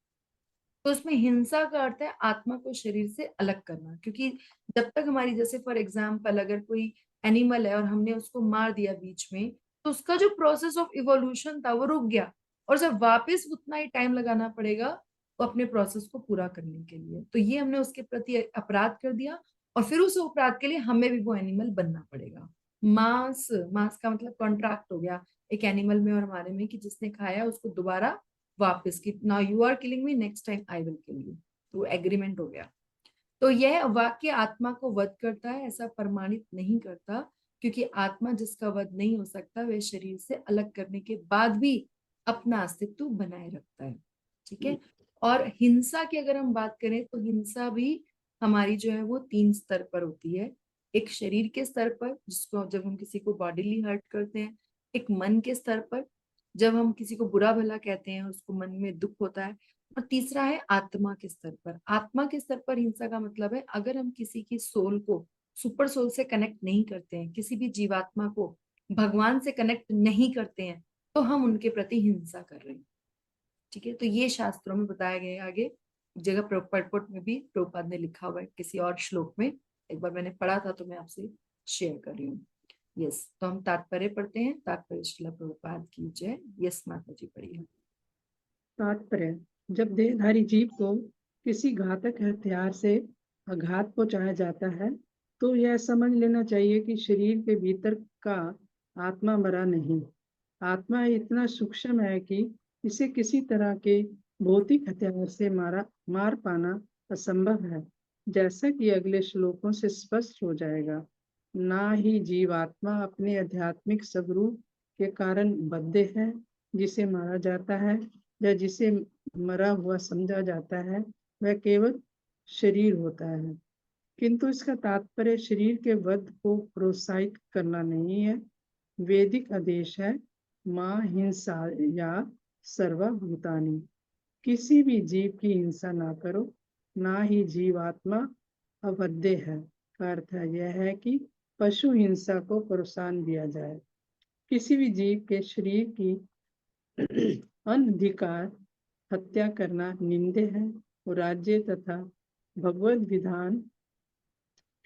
तो उसमें हिंसा का अर्थ है आत्मा को शरीर से अलग करना। क्योंकि जब तक हमारी, जैसे फॉर एग्जाम्पल अगर कोई एनिमल है और हमने उसको मार दिया बीच में, तो उसका जो प्रोसेस ऑफ इवोल्यूशन था वो रुक गया, और जब वापस उतना ही टाइम लगाना पड़ेगा वो अपने प्रोसेस को पूरा करने के लिए। तो ये हमने उसके प्रति अपराध कर दिया, और फिर उस अपराध के लिए हमें भी वो एनिमल बनना पड़ेगा। मांस, मांस का मतलब कॉन्ट्रैक्ट हो गया एक एनिमल में और हमारे में, कि जिसने खाया उसको दोबारा वापस, कि now you are killing me, next time I will kill you. तो एग्रीमेंट हो गया। तो यह वाक्य आत्मा को वध करता है ऐसा प्रमाणित नहीं करता, क्योंकि आत्मा जिसका वध नहीं हो सकता वह शरीर से अलग करने के बाद भी अपना अस्तित्व बनाए रखता है। ठीक है, और हिंसा की अगर हम बात करें तो हिंसा भी हमारी जो है वो 3 स्तर पर होती है। एक शरीर के स्तर पर, जिसको जब हम किसी को बॉडीली हर्ट करते हैं। एक मन के स्तर पर, जब हम किसी को बुरा भला कहते हैं उसको मन में दुख होता है। और तीसरा है आत्मा के स्तर पर। आत्मा के स्तर पर हिंसा का मतलब है अगर हम किसी की सोल को सुपर सोल से कनेक्ट नहीं करते हैं, किसी भी जीवात्मा को भगवान से कनेक्ट नहीं करते हैं, तो हम उनके प्रति हिंसा कर रहे हैं। ठीक है, तो ये शास्त्रों में बताया गया है। आगे एक जगह पटपट में भी प्रभुपाद ने लिखा हुआ है किसी और श्लोक में, एक बार मैंने पढ़ा था तो मैं आपसे शेयर कर रही हूँ। यस, तो हम तात्पर्य पढ़ते हैं। तात्पर्य श्रील प्रभुपाद की जय। यस माता जी, पढ़िए।
तात्पर्य: जब देहधारी जीव को किसी घातक हथियार से आघात पहुंचाया जाता है तो यह समझ लेना चाहिए कि शरीर के भीतर का आत्मा मरा नहीं। आत्मा इतना सूक्ष्म है कि इसे किसी तरह के भौतिक हथियार से मार पाना असंभव है, जैसा कि अगले श्लोकों से स्पष्ट हो जाएगा। ना ही जीवात्मा अपने आध्यात्मिक स्वरूप के कारण बद्ध है, जिसे मारा जाता है या जिसे मरा हुआ समझा जाता है, वह केवल शरीर होता है। किंतु इसका तात्पर्य शरीर के वध को प्रोत्साहित करना नहीं है। वैदिक आदेश है मां हिंसा या सर्वभूतानि, किसी भी जीव की हिंसा ना करो। ना ही जीवात्मा अवध्य है का अर्थ यह है कि पशु हिंसा को प्रोत्साहन दिया जाए। किसी भी जीव के शरीर की अनधिकार हत्या करना निंदे है और राज्य तथा भगवत विधान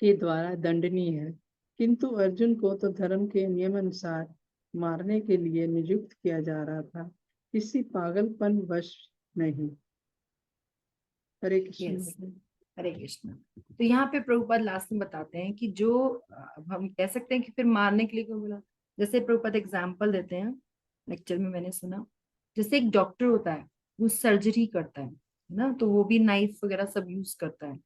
के द्वारा दंडनीय है। किंतु अर्जुन को तो धर्म के नियम अनुसार मारने के लिए नियुक्त किया जा रहा था, किसी पागलपन वश नहीं। हरे कृष्ण।
यस, हरे कृष्ण। तो यहाँ पे प्रभुपाद लास्ट में बताते हैं कि जो हम कह सकते हैं कि फिर मारने के लिए क्यों बोला। जैसे प्रभुपाद एग्जाम्पल देते हैं, लेक्चर में मैंने सुना, जैसे एक डॉक्टर होता है, वो सर्जरी करता है ना, तो वो भी नाइफ वगैरह सब यूज करता है।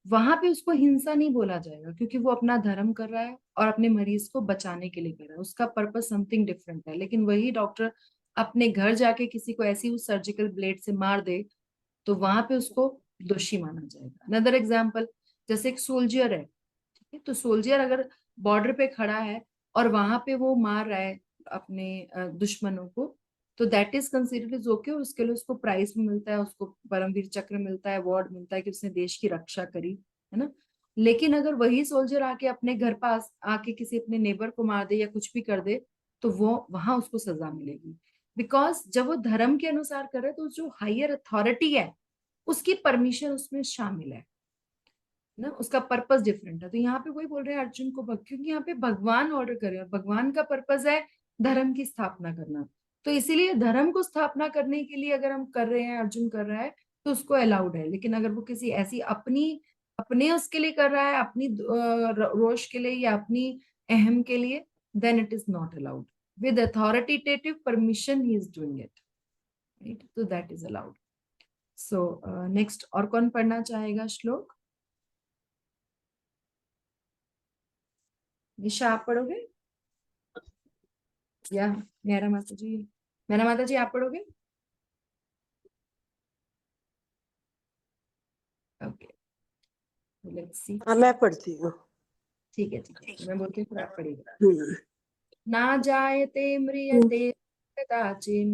वहां पे उसको हिंसा नहीं बोला जाएगा, क्योंकि वो अपना धर्म कर रहा है और अपने मरीज को बचाने के लिए कर रहा है, उसका पर्पस समथिंग डिफरेंट है। लेकिन वही डॉक्टर अपने घर जाके किसी को ऐसी उस सर्जिकल ब्लेड से मार दे, तो वहां पे उसको दोषी माना जाएगा। अनदर एग्जाम्पल, जैसे एक सोल्जियर है, ठीक है, तो सोल्जियर अगर बॉर्डर पे खड़ा है और वहां पे वो मार रहा है अपने दुश्मनों को, तो that is considered is okay, उसके लिए उसको प्राइज भी मिलता है, उसको परमवीर चक्र मिलता है, अवार्ड मिलता है कि उसने देश की रक्षा करी, है ना। लेकिन अगर वही सोल्जर आके अपने घर पास आके किसी अपने नेबर को मार दे या कुछ भी कर दे, तो वो वहां उसको सजा मिलेगी। बिकॉज जब वो धर्म के अनुसार करे तो जो हायर अथॉरिटी है उसकी परमिशन उसमें शामिल है ना, उसका पर्पस डिफरेंट है। तो यहाँ पे वही बोल रहे हैं अर्जुन को, क्योंकि यहाँ पे भगवान ऑर्डर करे और भगवान का पर्पस है धर्म की स्थापना करना। तो इसीलिए धर्म को स्थापना करने के लिए अगर हम कर रहे हैं, अर्जुन कर रहा है, तो उसको अलाउड है। लेकिन अगर वो किसी ऐसी अपने उसके लिए कर रहा है, अपनी रोष के लिए या अपनी अहम के लिए, then it is not allowed. With authoritative permission he is doing it, right, तो that is allowed. So next और कौन पढ़ना चाहेगा श्लोक? निशा, आप पढ़ोगे? या मेरा माता जी, मेरा माता जी आप पढ़ोगे? Okay, let's see.
हाँ मैं पढ़ती हूँ।
ठीक है, तो मैं बोलती हूँ फिर आप पढ़िएगा।
हम्म।
ना जायते म्रियते कदाचिन,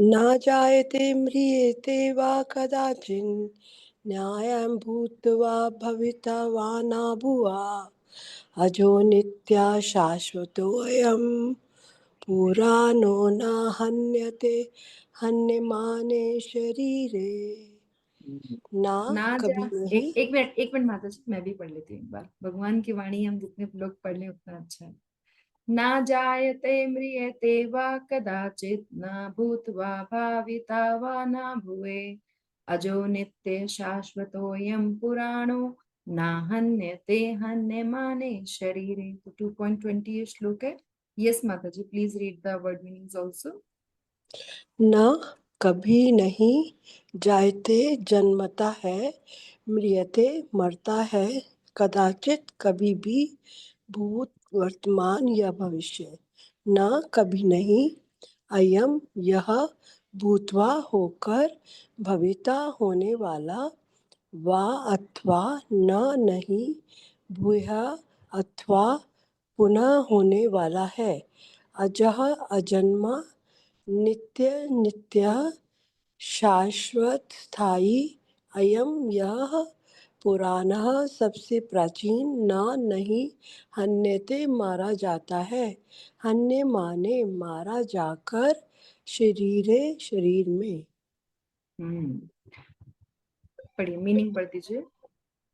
न जायते म्रियते वा कदाचिन् न्यायं भूत्वा भविता वा न भुवा अजो नित्या शाश्वतोऽयं पुराणो न हन्यते हन्यमाने शरीरे। ना
ना
कभी
जा
नहीं।
एक मिनट माता जी, मैं भी पढ़ लेती हूँ एक बार। भगवान की वाणी हम जितने लोग पढ़ लें उतना अच्छा है। ना जायते म्रियते वा कदाचित् न भूत्वा भाविता वा न भुवे अजो नित्य शाश्वतोऽयं पुराणो न हन्यते हन्यमाने शरीरे। तो 2.20 ये श्लोक है। यस माता जी, please read the word meanings also.
न कभी नहीं, जायते जन्मता है, म्रियते मरता है, कदाचित कभी भी, भूत वर्तमान या भविष्य। न कभी नहीं, अयम यह, भूतवा होकर, भविता होने वाला, वा अथवा न नहीं, भूयः अथवा पुनः होने वाला है, अजः अजन्मा, नित्य नित्य, शाश्वत स्थायी, अयम यह, पुराणः सबसे प्राचीन, न नहीं, हन्यते मारा जाता है, हन्य माने मारा जाकर, शरीरे शरीर में।
पढ़िए, मीनिंग पढ़ दीजिए।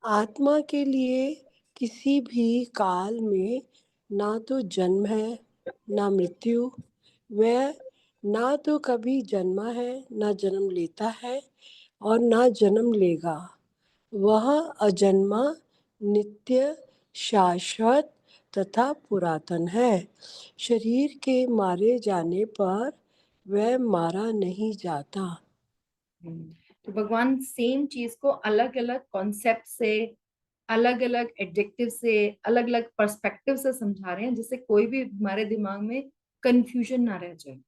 आत्मा के लिए किसी भी काल में ना तो जन्म है ना मृत्यु। वह ना तो कभी जन्मा है ना जन्म लेता है और ना जन्म लेगा। वह अजन्मा, नित्य, शाश्वत तथा पुरातन है। शरीर के मारे जाने पर वह मारा नहीं जाता।
तो भगवान सेम चीज को अलग अलग कॉन्सेप्ट से, अलग अलग एडजेक्टिव से, अलग अलग पर्सपेक्टिव से समझा रहे हैं, जिससे कोई भी हमारे दिमाग में कंफ्यूजन ना रह जाए।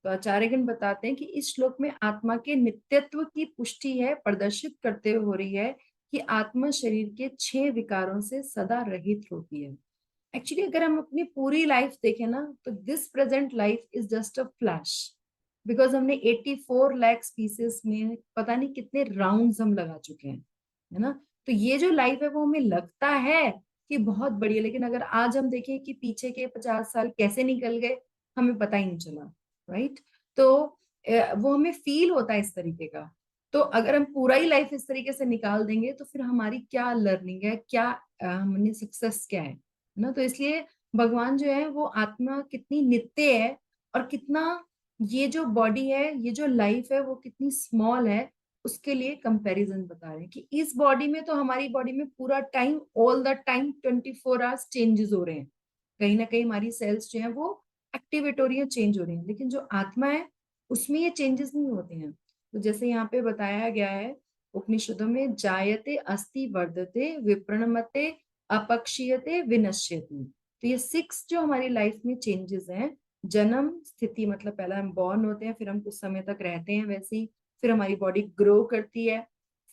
तो आचार्यगण बताते हैं कि इस श्लोक में आत्मा के नित्यत्व की पुष्टि है, प्रदर्शित करते हुए हो रही है कि आत्मा शरीर के 6 विकारों से सदा रहित होती है। एक्चुअली अगर हम अपनी पूरी लाइफ देखें ना, तो this present life is just a flash. Because हमने 84 लाख स्पीसीज में पता नहीं कितने राउंड्स हम लगा चुके हैं, है ना। तो ये जो लाइफ है वो हमें लगता है कि बहुत बड़ी है, लेकिन अगर आज हम देखें कि पीछे के 50 साल कैसे निकल गए, हमें पता ही नहीं चला, राइट। तो वो हमें फील होता है इस तरीके का। तो अगर हम पूरा ही लाइफ इस तरीके से निकाल देंगे तो फिर हमारी क्या लर्निंग है, क्या हमने सक्सेस क्या है ना। तो इसलिए भगवान जो है वो आत्मा कितनी नित्य है, और कितना ये जो बॉडी है, ये जो लाइफ है वो कितनी स्मॉल है, उसके लिए कंपैरिजन बता रहे हैं कि इस बॉडी में तो, हमारी बॉडी में पूरा time, all the time 24 hours changes हो रहे हैं। कहीं ना कहीं हमारी सेल्स जो है वो एक्टिवेट हो रही है, चेंज हो रही है, लेकिन जो आत्मा है उसमें ये चेंजेस नहीं होते हैं। तो जैसे यहाँ पे बताया गया है उपनिषदों में, जायते अस्ति वर्धते विप्रणमते अपक्षीयते विनश्यति। तो ये 6 जो हमारी लाइफ में चेंजेस हैं, जन्म स्थिति मतलब पहला हम बॉर्न होते हैं, फिर हम कुछ समय तक रहते हैं वैसे ही, फिर हमारी बॉडी ग्रो करती है,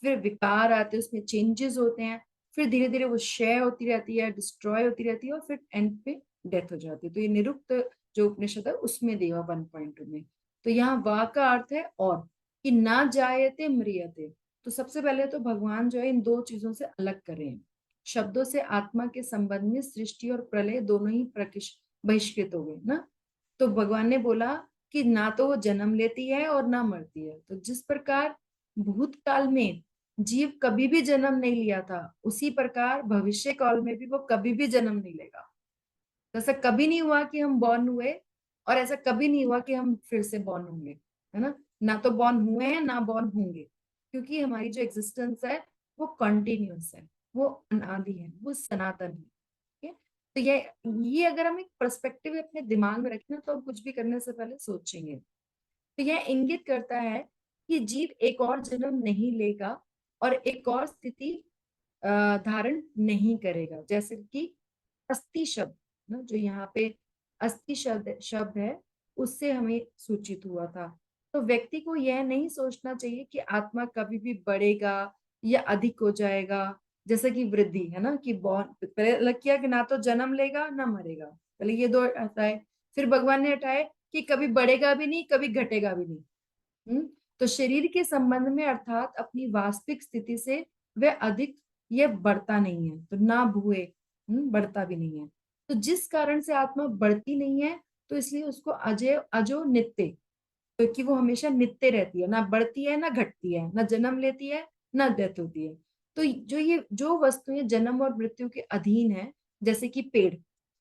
फिर विकार आते हैं, उसमें चेंजेस होते हैं, फिर धीरे धीरे वो क्षय होती रहती है, डिस्ट्रॉय होती रहती है, और फिर एंड पे डेथ हो जाती है। तो ये निरुक्त जो उपनिषद है उसमें दिया 1.2 में। तो यहाँ वा का अर्थ है और, कि ना जायते म्रियते। तो सबसे पहले तो भगवान जो है इन 2 चीजों से अलग कर रहे हैं। शब्दों से आत्मा के संबंध में सृष्टि और प्रलय दोनों ही बहिष्कृत हो गए ना। तो भगवान ने बोला कि ना तो वो जन्म लेती है और ना मरती है। तो जिस प्रकार भूतकाल में जीव कभी भी जन्म नहीं लिया था, उसी प्रकार भविष्य काल में भी वो कभी भी जन्म नहीं लेगा। तो ऐसा कभी नहीं हुआ कि हम बॉर्न हुए, और ऐसा कभी नहीं हुआ कि हम फिर से बॉर्न होंगे, है ना। ना तो बॉर्न हुए हैं ना बॉर्न होंगे, क्योंकि हमारी जो एग्जिस्टेंस है वो कंटिन्यूअस है, वो अनादि है, वो सनातन है। ठीक है। तो ये अगर हम एक पर्सपेक्टिव अपने दिमाग में रखें ना, तो हम कुछ भी करने से पहले सोचेंगे। तो यह इंगित करता है कि जीव एक और जन्म नहीं लेगा और एक और स्थिति धारण नहीं करेगा। जैसे कि अस्थि शब्द ना, जो यहाँ पे अस्थि शब्द है, उससे हमें सूचित हुआ था। तो व्यक्ति को यह नहीं सोचना चाहिए कि आत्मा कभी भी बढ़ेगा या अधिक हो जाएगा, जैसे कि वृद्धि है ना, कि पहले अलग किया कि ना तो जन्म लेगा ना मरेगा, पहले ये दो हटाए, फिर भगवान ने हटाए कि कभी बढ़ेगा भी नहीं कभी घटेगा भी नहीं। तो शरीर के संबंध में अर्थात अपनी वास्तविक स्थिति से वह अधिक यह बढ़ता नहीं है, तो ना भूए बढ़ता भी नहीं है। तो जिस कारण से आत्मा बढ़ती नहीं है, तो इसलिए उसको अजय अजो नित्य, क्योंकि वो हमेशा नित्य रहती है, ना बढ़ती है ना घटती है, ना जन्म लेती है ना डेथ होती है। तो जो वस्तुएं जन्म और मृत्यु के अधीन है, जैसे कि पेड़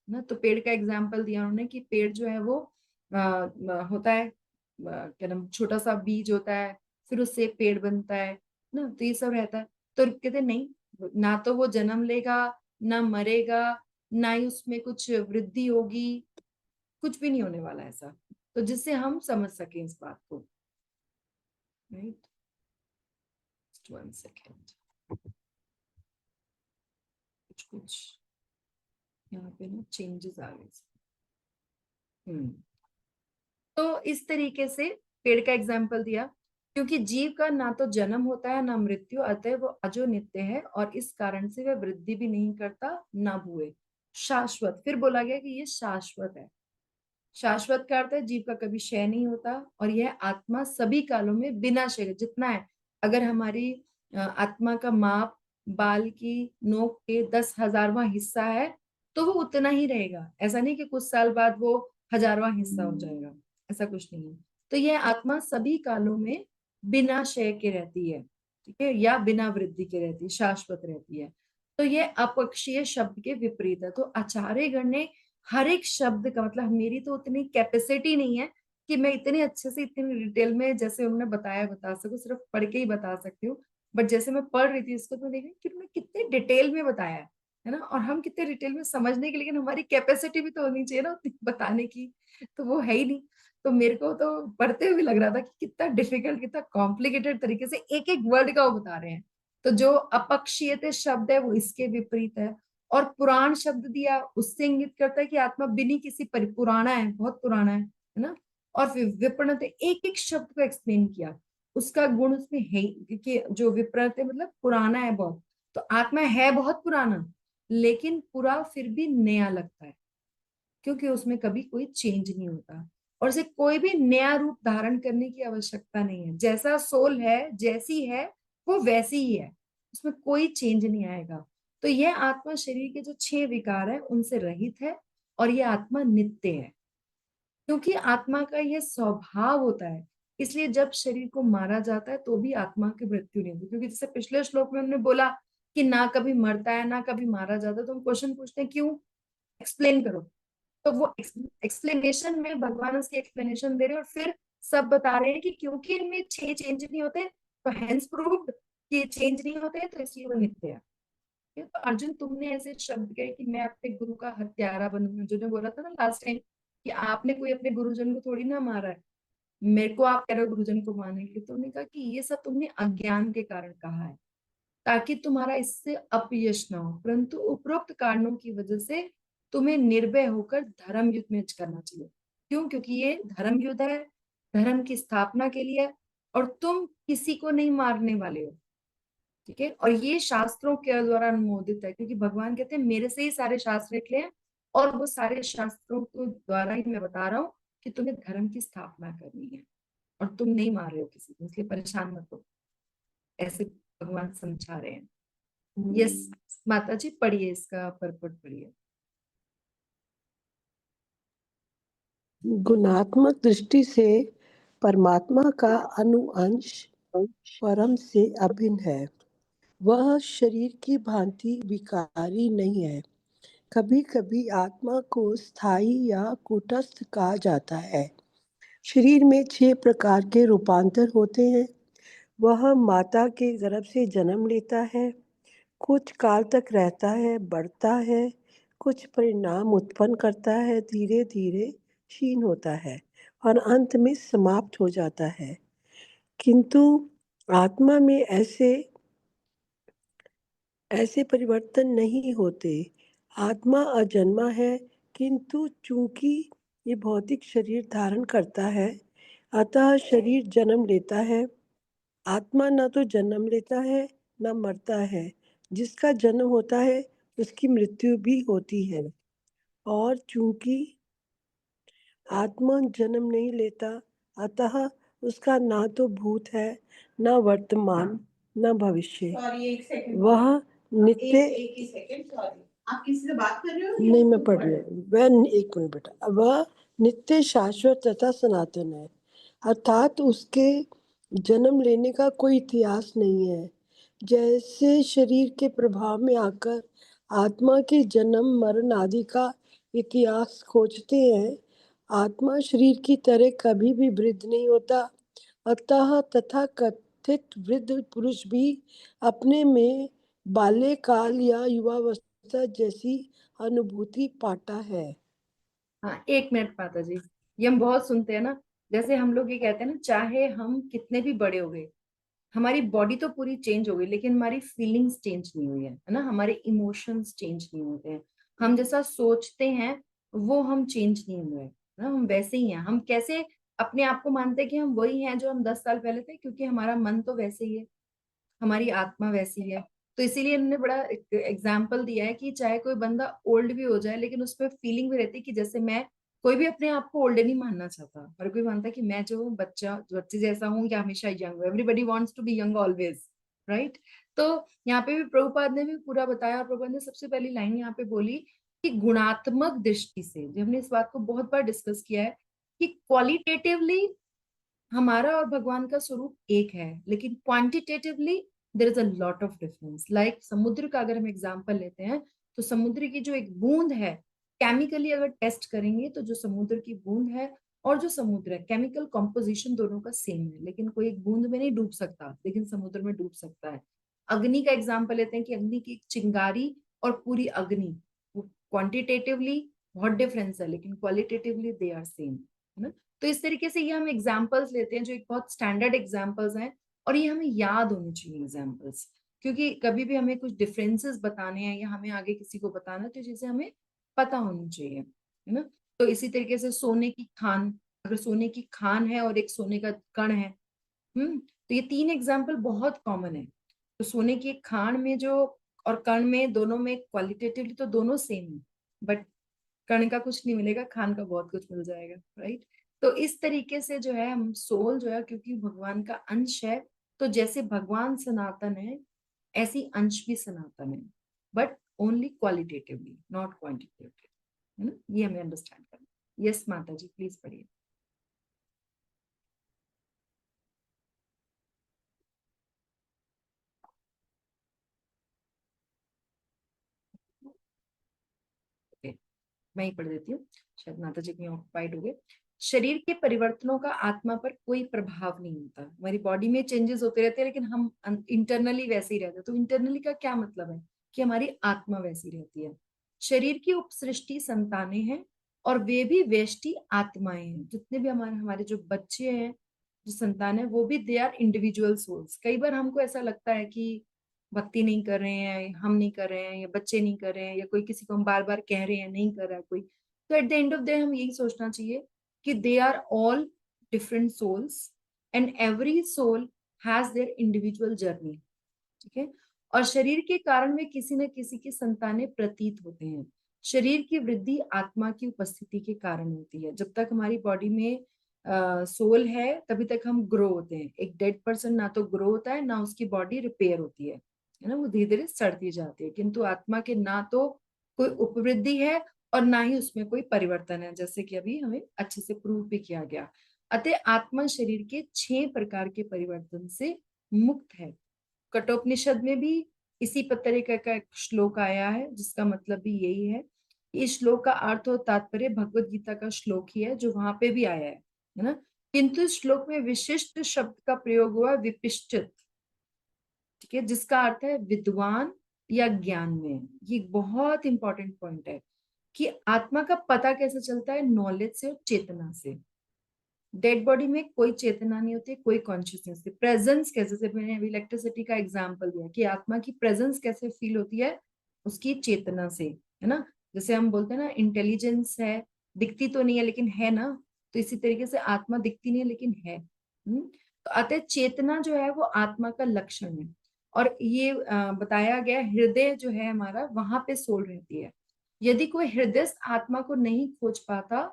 ना, तो पेड़ का एग्जाम्पल दिया उन्होंने कि पेड़ जो है वो होता है, क्या नाम, छोटा सा बीज होता है, फिर उससे पेड़ बनता है ना, तो ये सब रहता है। तो कहते नहीं, ना तो वो जन्म लेगा ना मरेगा, ना ही उसमें कुछ वृद्धि होगी, कुछ भी नहीं होने वाला ऐसा, तो जिससे हम समझ सकें इस बात को। राइट, 1 सेकेंड, कुछ यहाँ पे ना चेंजेस आ गए। तो इस तरीके से पेड़ का एग्जाम्पल दिया, क्योंकि जीव का ना तो जन्म होता है ना मृत्यु, अतः वो अजो नित्य है और इस कारण से वह वृद्धि भी नहीं करता ना भूए, शाश्वत। फिर बोला गया कि ये शाश्वत है। शाश्वत का अर्थ है जीव का कभी क्षय नहीं होता, और यह आत्मा सभी कालों में बिना क्षय, जितना है, अगर हमारी आत्मा का माप बाल की नोक के 10,000वां हिस्सा है, तो वो उतना ही रहेगा। ऐसा नहीं कि कुछ साल बाद वो 1000वां हिस्सा हो जाएगा, ऐसा कुछ नहीं है। तो यह आत्मा सभी कालों में बिना क्षय के रहती है, ठीक है, या बिना वृद्धि के रहती है, शाश्वत रहती है। तो यह अपक्षीय शब्द के विपरीत है। तो आचार्य गण ने हर एक शब्द का मतलब, मेरी तो उतनी कैपेसिटी नहीं है कि मैं इतने अच्छे से इतनी डिटेल में जैसे उन्होंने बताया बता सकूं, सिर्फ पढ़ के ही बता सकती हूँ। बट जैसे मैं पढ़ रही थी इसको, तो देख रही कि उन्होंने कितने डिटेल में बताया है ना, और हम कितने डिटेल में समझने की, लेकिन हमारी कैपेसिटी भी तो होनी चाहिए ना उतनी बताने की, तो वो है ही नहीं। तो मेरे को तो पढ़ते हुए लग रहा था कि कितना डिफिकल्ट, कितना कॉम्प्लिकेटेड तरीके से एक एक वर्ड का वो बता रहे हैं। तो जो अपक्षीयते शब्द है वो इसके विपरीत है, और पुराण शब्द दिया उससे इंगित करता है कि आत्मा बिनी किसी पुराना है, बहुत पुराना है ना। और फिर विपणत, एक एक शब्द को एक्सप्लेन किया, उसका गुण उसमें है कि जो विपरीत है मतलब पुराना है बहुत, तो आत्मा है बहुत पुराना, लेकिन पूरा फिर भी नया लगता है, क्योंकि उसमें कभी कोई चेंज नहीं होता, और उसे कोई भी नया रूप धारण करने की आवश्यकता नहीं है। जैसा सोल है, जैसी है वो वैसी ही है, उसमें कोई चेंज नहीं आएगा। तो यह आत्मा शरीर के जो 6 विकार है उनसे रहित है, और यह आत्मा नित्य है, क्योंकि आत्मा का यह स्वभाव होता है। इसलिए जब शरीर को मारा जाता है तो भी आत्मा की मृत्यु नहीं होती, क्योंकि जैसे पिछले श्लोक में हमने बोला कि ना कभी मरता है ना कभी मारा जाता है, तो हम क्वेश्चन पूछते हैं क्यों, एक्सप्लेन करो। तो वो एक्सप्लेनेशन में भगवान उसकी एक्सप्लेनेशन दे रहे हैं, और फिर सब बता रहे हैं कि क्योंकि इनमें 6 चेंज नहीं होते, तो हेंस प्रूव्ड कि चेंज नहीं होते, तो इसलिए वो नित्य है। तो अर्जुन, तुमने ऐसे शब्द कहे कि मैं अपने गुरु का हत्यारा बनूंगा, जो ने बोला था ना लास्ट टाइम कि आपने कोई अपने गुरुजन को थोड़ी ना मारा है, मेरे को आप कह रहे हो गुरुजन को मारने, तो उन्होंने कहा कि ये सब तुमने अज्ञान के कारण कहा है, ताकि तुम्हारा इससे अपयश ना हो, परंतु उपरोक्त कारणों की वजह से तुम्हें निर्भय होकर धर्म युद्ध में करना चाहिए। क्यों? क्योंकि ये धर्म युद्ध है, धर्म की स्थापना के लिए, और तुम किसी को नहीं मारने वाले हो, ठीक है। और ये शास्त्रों के द्वारा अनुमोदित है, क्योंकि भगवान कहते हैं मेरे से ही सारे शास्त्र निकले हैं, और वो सारे शास्त्रों के द्वारा ही मैं बता रहा हूँ कि तुम्हें धर्म की स्थापना करनी है, और तुम नहीं मार रहे हो किसी को, इसलिए परेशान मत हो, ऐसे भगवान समझा रहे हैं। यस माता जी, पढ़िए इसका परपट पढ़िए।
गुणात्मक दृष्टि से परमात्मा का अनुअंश परम से अभिन्न है। वह शरीर की भांति विकारी नहीं है। कभी कभी आत्मा को स्थायी या कूटस्थ कहा जाता है। शरीर में 6 प्रकार के रूपांतर होते हैं। वह माता के गर्भ से जन्म लेता है, कुछ काल तक रहता है, बढ़ता है, कुछ परिणाम उत्पन्न करता है, धीरे धीरे क्षीण होता है और अंत में समाप्त हो जाता है। किंतु आत्मा में ऐसे परिवर्तन नहीं होते। आत्मा अजन्मा है, किंतु चूंकि ये भौतिक शरीर धारण करता है, अतः शरीर जन्म लेता है। आत्मा न तो जन्म लेता है न मरता है। जिसका जन्म होता है उसकी मृत्यु भी होती है। और चूंकि आत्मा जन्म नहीं लेता, अतः उसका ना तो भूत है, न वर्तमान, न भविष्य।
सॉरी, एक सेकंड।
वह नित्य
एक ही सेकंड, सॉरी। आप किसी से बात कर रहे हो?
नहीं, मैं पढ़ रही हूँ। वह एक मिनट बेटा। वह नित्य, शाश्वत तथा सनातन है, अर्थात उसके जन्म लेने का कोई इतिहास नहीं है। जैसे शरीर के प्रभाव में आकर आत्मा के जन्म मरण आदि का इतिहास खोजते हैं, आत्मा शरीर की तरह कभी भी वृद्ध नहीं होता। अतः तथा कथित वृद्ध पुरुष भी अपने में बाल्यकाल या युवावस्था जैसी अनुभूति पाता है।
हाँ, एक मिनट माता जी, ये हम बहुत सुनते हैं ना। जैसे हम लोग ये कहते हैं ना, चाहे हम कितने भी बड़े हो गए, हमारी बॉडी तो पूरी चेंज हो गई, लेकिन हमारी फीलिंग्स चेंज नहीं हुई है ना, हमारे इमोशंस चेंज नहीं होते हैं। हम जैसा सोचते हैं वो हम चेंज नहीं हुए है ना, हम वैसे ही हैं। हम कैसे अपने आप को मानते हैं कि हम वही हैं जो हम 10 साल पहले थे? क्योंकि हमारा मन तो वैसे ही है, हमारी आत्मा वैसी है। तो इसीलिए इन्होंने बड़ा एग्जाम्पल दिया है कि चाहे कोई बंदा ओल्ड भी हो जाए, लेकिन उसमें फीलिंग भी रहती है कि जैसे मैं, कोई भी अपने आप को ओल्ड नहीं मानना चाहता, हर कोई मानता है कि मैं जो हूँ बच्चे जैसा हूँ या हमेशा यंग हूँ। Everybody wants to be young always, right? तो यहाँ पे भी प्रभुपाद ने भी पूरा बताया। और प्रभुपाद ने सबसे पहली लाइन यहाँ पे बोली कि गुणात्मक दृष्टि से, जो हमने इस बात को बहुत बार डिस्कस किया है कि क्वालिटेटिवली हमारा और भगवान का स्वरूप एक है, लेकिन quantitatively there is a lot of difference. Like समुद्र का अगर हम एग्जांपल लेते हैं, तो समुद्र की जो एक बूंद है, केमिकली अगर टेस्ट करेंगे तो जो समुद्र की बूंद है और जो समुद्र है, केमिकल कॉम्पोजिशन दोनों का सेम है, लेकिन कोई एक बूंद में नहीं डूब सकता, लेकिन समुद्र में डूब सकता है। अग्नि का एग्जाम्पल लेते हैं कि अग्नि की एक चिंगारी और पूरी अग्नि, वो क्वांटिटेटिवली बहुत डिफरेंस है, लेकिन क्वालिटेटिवली दे आर सेम, है ना? तो इस तरीके से ये हम एग्जाम्पल्स लेते हैं जो एक बहुत स्टैंडर्ड एग्जाम्पल्स हैं, और ये हमें याद होनी चाहिए एग्जाम्पल्स, क्योंकि कभी भी हमें कुछ डिफरेंसेस बताने हैं या हमें आगे किसी को बताना है, तो चीजें हमें पता होनी चाहिए, है ना? तो इसी तरीके से सोने की खान, अगर सोने की खान है और एक सोने का कण है, तो ये तीन एग्जाम्पल बहुत कॉमन है। तो सोने की एक खान में जो और कण में, दोनों में क्वालिटेटिवली तो दोनों सेम है, बट कण का कुछ नहीं मिलेगा, खान का बहुत कुछ मिल जाएगा, राइट? तो इस तरीके से जो है हम सोल जो है, क्योंकि भगवान का अंश है, तो जैसे भगवान सनातन है, ऐसी अंश भी सनातन है, but only qualitatively, not quantitatively, है ना? ये हमें अंडरस्टैंड करना। यस माता जी, प्लीज पढ़िए। Okay, मैं ही पढ़ देती हूँ, शायद माता जी कहीं ऑक्युपाइड हो गए। शरीर के परिवर्तनों का आत्मा पर कोई प्रभाव नहीं होता। हमारी बॉडी में चेंजेस होते रहते हैं, लेकिन हम इंटरनली वैसे ही रहते हैं। तो इंटरनली का क्या मतलब है? कि हमारी आत्मा वैसी रहती है। शरीर की उपसृष्टि संतानें हैं, और वे भी व्यष्टि आत्माएं हैं। जितने भी हमारे हमारे जो बच्चे हैं, जो संतान है, वो भी दे आर इंडिविजुअल सोल्स। कई बार हमको ऐसा लगता है कि भक्ति नहीं कर रहे हैं, हम नहीं कर रहे हैं, या बच्चे नहीं कर रहे हैं, या कोई किसी को हम बार बार कह रहे हैं नहीं कर रहा है कोई, तो at the end of the day हम यही सोचना चाहिए कि they are all different souls, and every soul has their individual journey, ठीक है? और शरीर के कारण वे किसी न किसी की संतानें प्रतीत होते हैं। शरीर की वृद्धि आत्मा की उपस्थिति के कारण होती है। जब तक हमारी बॉडी में सोल है, तभी तक हम ग्रो होते हैं। एक डेड पर्सन ना तो ग्रो होता है, ना उसकी बॉडी रिपेयर होती है ना, वो धीरे धीरे सड़ती जाती है। किंतु आत्मा के ना तो कोई उपवृद्धि है और ना ही उसमें कोई परिवर्तन है, जैसे कि अभी हमें अच्छे से प्रूव भी किया गया। अतः आत्मा शरीर के 6 प्रकार के परिवर्तन से मुक्त है। कठोपनिषद में भी इसी तरीके का एक श्लोक आया है, जिसका मतलब भी यही है। इस श्लोक का अर्थ और तात्पर्य भगवत गीता का श्लोक ही है, जो वहां पे भी आया है ना? किंतु इस श्लोक में विशिष्ट शब्द का प्रयोग हुआ विपिष्टित, ठीक है, जिसका अर्थ है विद्वान या ज्ञान में। ये बहुत इंपॉर्टेंट पॉइंट है कि आत्मा का पता कैसे चलता है? नॉलेज से और चेतना से। डेड बॉडी में कोई चेतना नहीं होती, कोई कॉन्शियसनेस नहीं। प्रेजेंस कैसे, से मैंने अभी इलेक्ट्रिसिटी का एग्जांपल दिया कि आत्मा की प्रेजेंस कैसे फील होती है? उसकी चेतना से, है ना? जैसे हम बोलते हैं ना इंटेलिजेंस है, दिखती तो नहीं है लेकिन है ना, तो इसी तरीके से आत्मा दिखती नहीं है लेकिन है। तो अतः चेतना जो है वो आत्मा का लक्षण है। और ये बताया गया हृदय जो है हमारा, वहां पे सोल रहती है। यदि कोई हृदयस्थ आत्मा को नहीं खोज पाता,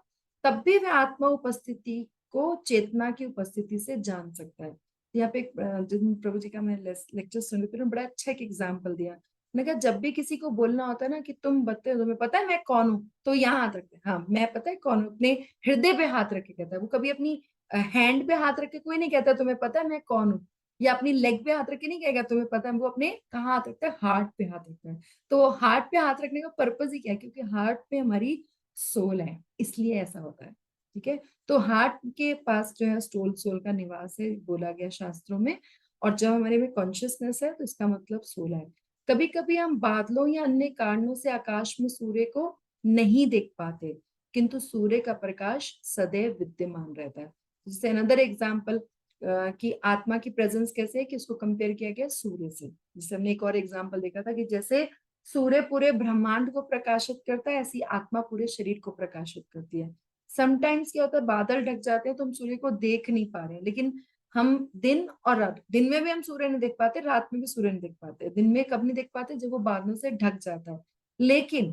तब भी वह आत्मा उपस्थिति को चेतना की उपस्थिति से जान सकता है। यहाँ पे जिन प्रभु जी का मैं लेक्चर सुन रही थी, बड़ा अच्छा एक एग्जाम्पल दिया। मैंने कहा जब भी किसी को बोलना होता है ना कि तुम बता, तुम्हें पता है मैं कौन हूँ, तो यहाँ हाथ रखते हैं, हाँ मैं पता है कौन हूँ, अपने हृदय पे हाथ रख के कहता है। वो कभी अपनी हैंड पे हाथ रख के कोई नहीं कहता तुम्हें पता है मैं कौन हूँ, या अपनी लेग पे हाथ रख के नहीं कहेगा तुम्हें पता है। वो अपने कहाँ हाथ रखता है, हार्ट पे हाथ रखता है। तो हार्ट पे हाथ रखने का पर्पज ही क्या है, क्योंकि हार्ट पे हमारी सोल है, इसलिए ऐसा होता है। ठीक है, तो हार्ट के पास जो है सोल का निवास है बोला गया शास्त्रों में। और जब हमारे में कॉन्शियसनेस है तो इसका मतलब सोल है। कभी कभी हम बादलों या अन्य कारणों से आकाश में सूर्य को नहीं देख पाते, किंतु सूर्य का प्रकाश सदैव विद्यमान रहता है। जैसे अनदर एग्जाम्पल कि आत्मा की प्रेजेंस कैसे है, कि उसको कंपेयर किया गया सूर्य से। जैसे हमने एक और एग्जाम्पल देखा था कि जैसे सूर्य पूरे ब्रह्मांड को प्रकाशित करता है, ऐसी आत्मा पूरे शरीर को प्रकाशित करती है। समटाइम्स क्या होता है, बादल ढक जाते हैं तो हम सूर्य को देख नहीं पा रहे हैं, लेकिन हम दिन और रात, दिन में भी हम सूर्य नहीं देख पाते, रात में भी सूर्य नहीं देख पाते। दिन में कब नहीं देख पाते, जब वो बादलों से ढक जाता है, लेकिन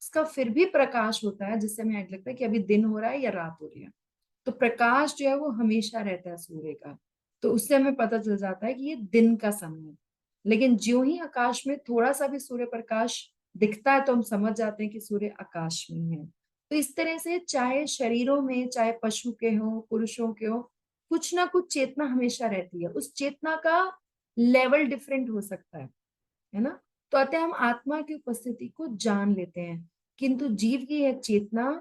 उसका फिर भी प्रकाश होता है जिससे हमें लगता है कि अभी दिन हो रहा है या रात हो रही है। तो प्रकाश जो है वो हमेशा रहता है सूर्य का, तो उससे हमें पता चल जाता है कि ये दिन का समय है। लेकिन ज्यों ही आकाश में थोड़ा सा भी सूर्य प्रकाश दिखता है तो हम समझ जाते हैं कि सूर्य आकाश में है। तो इस तरह से चाहे शरीरों में, चाहे पशु के हो, पुरुषों के हो, कुछ ना कुछ चेतना हमेशा रहती है। उस चेतना का लेवल डिफरेंट हो सकता है ना। तो अतः हम आत्मा की उपस्थिति को जान लेते हैं, किंतु जीव की यह चेतना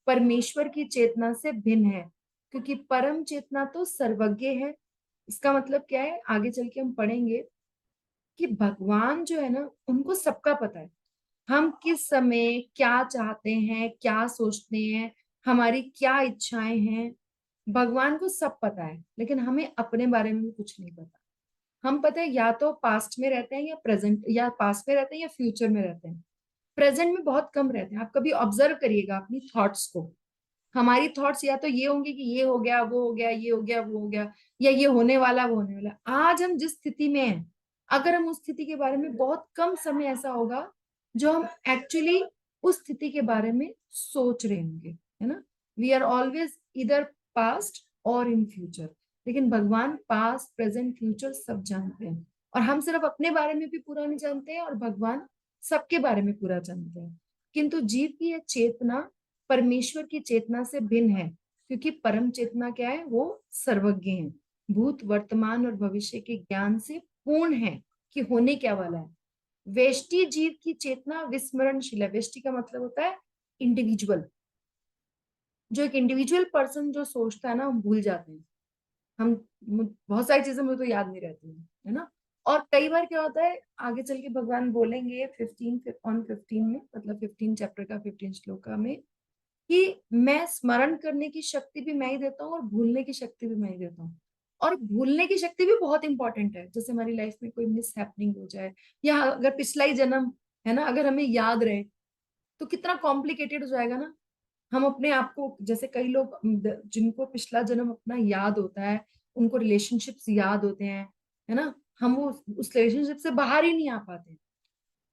परमेश्वर की चेतना से भिन्न है, क्योंकि परम चेतना तो सर्वज्ञ है। इसका मतलब क्या है, आगे चल के हम पढ़ेंगे कि भगवान जो है ना, उनको सबका पता है हम किस समय क्या चाहते हैं, क्या सोचते हैं, हमारी क्या इच्छाएं हैं। भगवान को सब पता है, लेकिन हमें अपने बारे में भी कुछ नहीं पता। हम पता है या तो पास्ट में रहते हैं या प्रेजेंट, या पास्ट में रहते हैं या फ्यूचर में रहते हैं। प्रेजेंट में बहुत कम रहते हैं। आप कभी ऑब्जर्व करिएगा अपनी थॉट्स को। हमारी थॉट्स या तो ये होंगे कि ये हो गया, वो हो गया, ये हो गया, वो हो गया, या ये होने वाला, वो होने वाला। आज हम जिस स्थिति में हैं, अगर हम उस स्थिति के बारे में, बहुत कम समय ऐसा होगा जो हम एक्चुअली उस स्थिति के बारे में सोच रहे होंगे, है ना। वी आर ऑलवेज इधर पास्ट और इन फ्यूचर, लेकिन भगवान पास्ट, प्रेजेंट, फ्यूचर सब जानते हैं। और हम सिर्फ अपने बारे में भी पूरा नहीं जानते हैं, और भगवान सबके बारे में पूरा जानते हैं। किंतु जीव की यह चेतना परमेश्वर की चेतना से भिन्न है, क्योंकि परम चेतना क्या है, वो सर्वज्ञ है, भूत, वर्तमान और भविष्य के ज्ञान से पूर्ण है कि होने क्या वाला है। वेष्टि जीव की चेतना विस्मरणशील है। वेष्टि का मतलब होता है इंडिविजुअल। जो एक इंडिविजुअल पर्सन जो सोचता है ना, हम भूल जाते हैं। हम बहुत सारी चीजें मुझे तो याद नहीं रहती है ना। और कई बार क्या होता है, आगे चल के भगवान बोलेंगे 15 में, मतलब 15 चैप्टर का 15 श्लोका में, कि मैं स्मरण करने की शक्ति भी मैं ही देता हूँ और भूलने की शक्ति भी मैं ही देता हूँ। और भूलने की शक्ति भी बहुत इंपॉर्टेंट है। जैसे हमारी लाइफ में कोई मिस हैपनिंग हो जाए, या अगर पिछला ही जन्म है ना, अगर हमें याद रहे, तो कितना कॉम्प्लिकेटेड हो जाएगा ना। हम अपने आप को, जैसे कई लोग जिनको पिछला जन्म अपना याद होता है, उनको रिलेशनशिप्स याद होते हैं, है ना, हम वो उस रिलेशनशिप से बाहर ही नहीं आ पाते।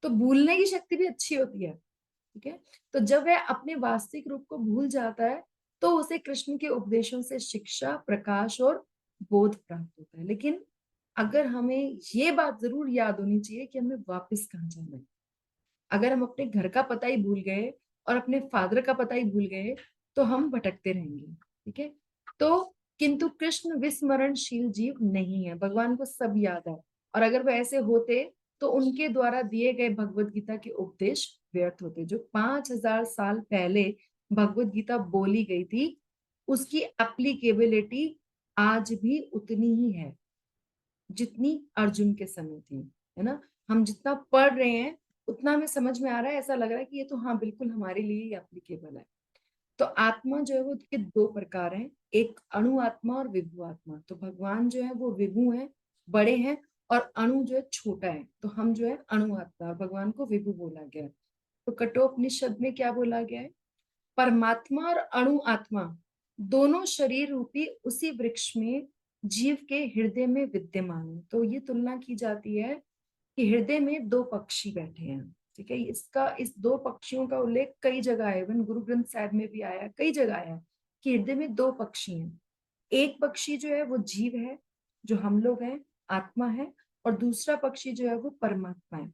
तो भूलने की शक्ति भी अच्छी होती है। ठीक है, तो जब वह अपने वास्तविक रूप को भूल जाता है, तो उसे कृष्ण के उपदेशों से शिक्षा, प्रकाश और बोध प्राप्त होता है। लेकिन अगर हमें ये बात जरूर याद होनी चाहिए कि हमें वापस कहाँ जाना है। अगर हम अपने घर का पता ही भूल गए और अपने फादर का पता ही भूल गए, तो हम भटकते रहेंगे। ठीक है, तो किंतु कृष्ण विस्मरणशील जीव नहीं है, भगवान को सब याद है। और अगर वह ऐसे होते, तो उनके द्वारा दिए गए भगवत गीता के उपदेश व्यर्थ होते। जो 5000 साल पहले भगवत गीता बोली गई थी, उसकी एप्लीकेबिलिटी आज भी उतनी ही है जितनी अर्जुन के समय थी, है ना। हम जितना पढ़ रहे हैं उतना हमें समझ में आ रहा है, ऐसा लग रहा है कि ये तो हाँ बिल्कुल हमारे लिए ही एप्लीकेबल है। तो आत्मा जो है वो के दो प्रकार हैं, एक अणु आत्मा और विभु आत्मा। तो भगवान जो है वो विभु है, बड़े हैं, और अणु जो है छोटा है। तो हम जो है अणु आत्मा, और भगवान को विभु बोला गया है। तो कठोपनिषद में क्या बोला गया है? परमात्मा और अणु आत्मा दोनों शरीर रूपी उसी वृक्ष में जीव के हृदय में विद्यमान है। तो ये तुलना की जाती है कि हृदय में दो पक्षी बैठे हैं। ठीक है, इस दो पक्षियों का उल्लेख कई जगह है, इवन गुरु ग्रंथ साहिब में भी आया, कई जगह आया कि हृदय में दो पक्षी हैं। एक पक्षी जो है वो जीव है, जो हम लोग हैं, आत्मा है, और दूसरा पक्षी जो है वो परमात्मा है।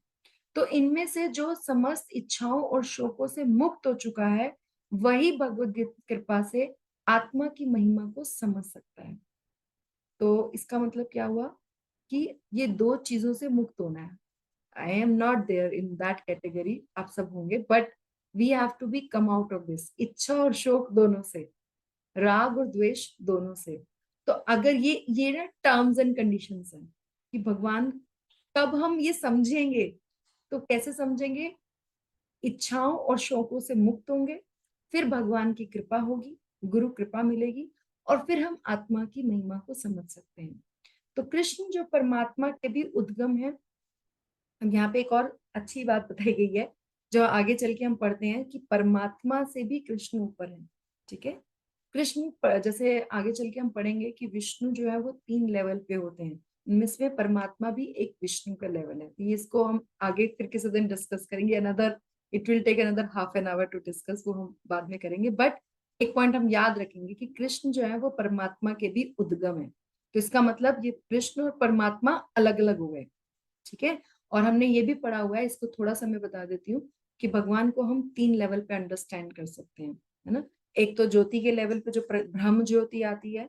तो इनमें से जो समस्त इच्छाओं और शोकों से मुक्त हो चुका है, वही भगवत कृपा से आत्मा की महिमा को समझ सकता है। तो इसका मतलब क्या हुआ कि ये दो चीजों से मुक्त होना है। I am not there in that category, आप सब होंगे, but we have to be come out of this, इच्छा और शोक दोनों से, राग और द्वेष दोनों से। तो अगर ये ना टर्म्स एंड कंडीशंस हैं कि भगवान कब हम ये समझेंगे, तो कैसे समझेंगे? इच्छाओं और शौकों से मुक्त होंगे, फिर भगवान की कृपा होगी, गुरु कृपा मिलेगी, और फिर हम आत्मा की महिमा को समझ सकते हैं। तो कृष्ण जो परमात्मा के भी उद्गम है, यहाँ पे एक और अच्छी बात बताई गई है जो आगे चल के हम पढ़ते हैं कि परमात्मा से भी कृष्ण ऊपर है। ठीक है, जैसे आगे चल के हम पढ़ेंगे कि विष्णु जो है वो 3 लेवल पे होते हैं, इनमें से परमात्मा भी एक विष्णु का लेवल है। तो इसको हम आगे फिर किसी दिन डिस्कस करेंगे, it will take another half an hour to discuss, वो हम बाद में करेंगे। बट एक पॉइंट हम याद रखेंगे कि कृष्ण जो है वो परमात्मा के भी उद्गम है। तो इसका मतलब ये कृष्ण और परमात्मा अलग अलग हो गए। ठीक है, और हमने ये भी पढ़ा हुआ है, इसको थोड़ा सा मैं बता देती हूँ कि भगवान को हम 3 लेवल पे अंडरस्टैंड कर सकते हैं, है ना। एक तो ज्योति के लेवल पे जो ब्रह्म ज्योति आती है,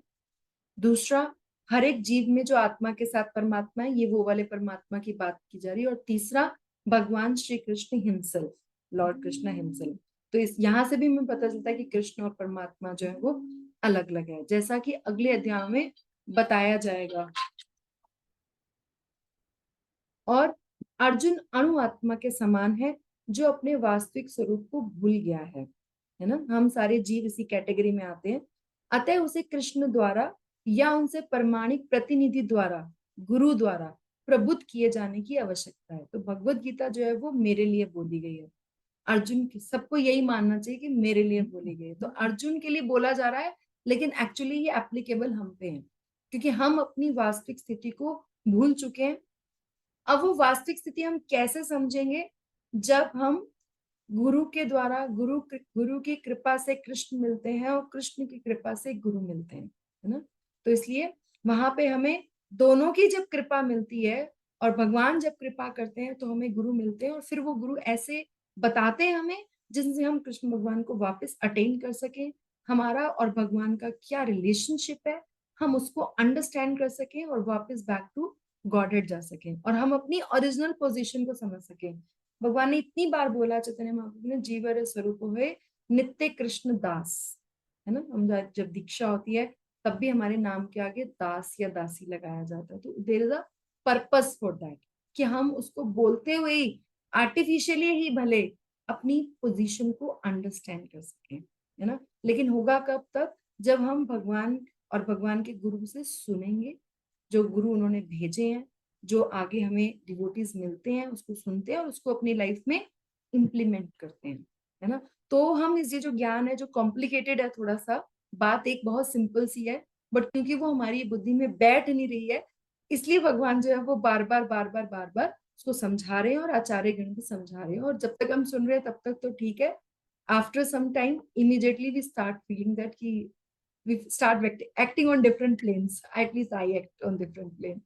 दूसरा हर एक जीव में जो आत्मा के साथ परमात्मा है, ये वो वाले परमात्मा की बात की जा रही है, और तीसरा भगवान Shri Krishna himself, Lord Krishna himself. तो इस यहाँ से भी हमें पता चलता है कि कृष्ण और परमात्मा जो है वो अलग अलग है, जैसा कि अगले अध्याय में बताया जाएगा। और अर्जुन अणु आत्मा के समान है जो अपने वास्तविक स्वरूप को भूल गया है ना। हम सारे जीव इसी कैटेगरी में आते हैं। अतः उसे कृष्ण द्वारा या उनसे प्रमाणिक प्रतिनिधि द्वारा, गुरु द्वारा प्रबुद्ध किए जाने की आवश्यकता है। तो भगवत गीता जो है वो मेरे लिए बोली गई है। अर्जुन की, सबको यही मानना चाहिए कि मेरे लिए बोली गई है। तो अर्जुन के लिए बोला जा रहा है, लेकिन एक्चुअली ये एप्लीकेबल हम पे है, क्योंकि हम अपनी वास्तविक स्थिति को भूल चुके हैं। अब वो वास्तविक स्थिति हम कैसे समझेंगे? जब हम गुरु के द्वारा, गुरु की कृपा से कृष्ण मिलते हैं और कृष्ण की कृपा से गुरु मिलते हैं, है ना। तो इसलिए वहां पे हमें दोनों की जब कृपा मिलती है और भगवान जब कृपा करते हैं तो हमें गुरु मिलते हैं, और फिर वो गुरु ऐसे बताते हैं हमें जिनसे हम कृष्ण भगवान को वापस अटेन कर सकें। हमारा और भगवान का क्या रिलेशनशिप है, हम उसको अंडरस्टैंड कर सकें और वापस बैक टू गॉडहेड जा सकें, और हम अपनी ओरिजिनल पोजीशन को समझ सकें। भगवान ने इतनी बार बोला चैतन्य महाप्रभु ने, जीवर स्वरूप हुए नित्य कृष्ण दास, है ना। हम जब दीक्षा होती है तब भी हमारे नाम के आगे दास या दासी लगाया जाता है। तो there is a purpose for that, कि हम उसको बोलते हुए ही आर्टिफिशियली ही भले अपनी पोजीशन को अंडरस्टैंड कर सकें, है ना। लेकिन होगा कब तक? जब हम भगवान और भगवान के गुरु से सुनेंगे, जो गुरु उन्होंने भेजे हैं, जो आगे हमें डिवोटीज मिलते हैं, उसको सुनते हैं और उसको अपनी लाइफ में इम्प्लीमेंट करते हैं, है ना। तो हम ये जो ज्ञान है, जो कॉम्प्लिकेटेड है थोड़ा सा, बात एक बहुत सिंपल सी है, बट क्योंकि वो हमारी बुद्धि में बैठ नहीं रही है, इसलिए भगवान जो है वो बार बार उसको समझा रहे हैं, और आचार्य गण भी समझा रहे हैं। और जब तक हम सुन रहे हैं तब तक तो ठीक है। After some time immediately we start feeling that कि we start acting on different planes, at least I act on different plane।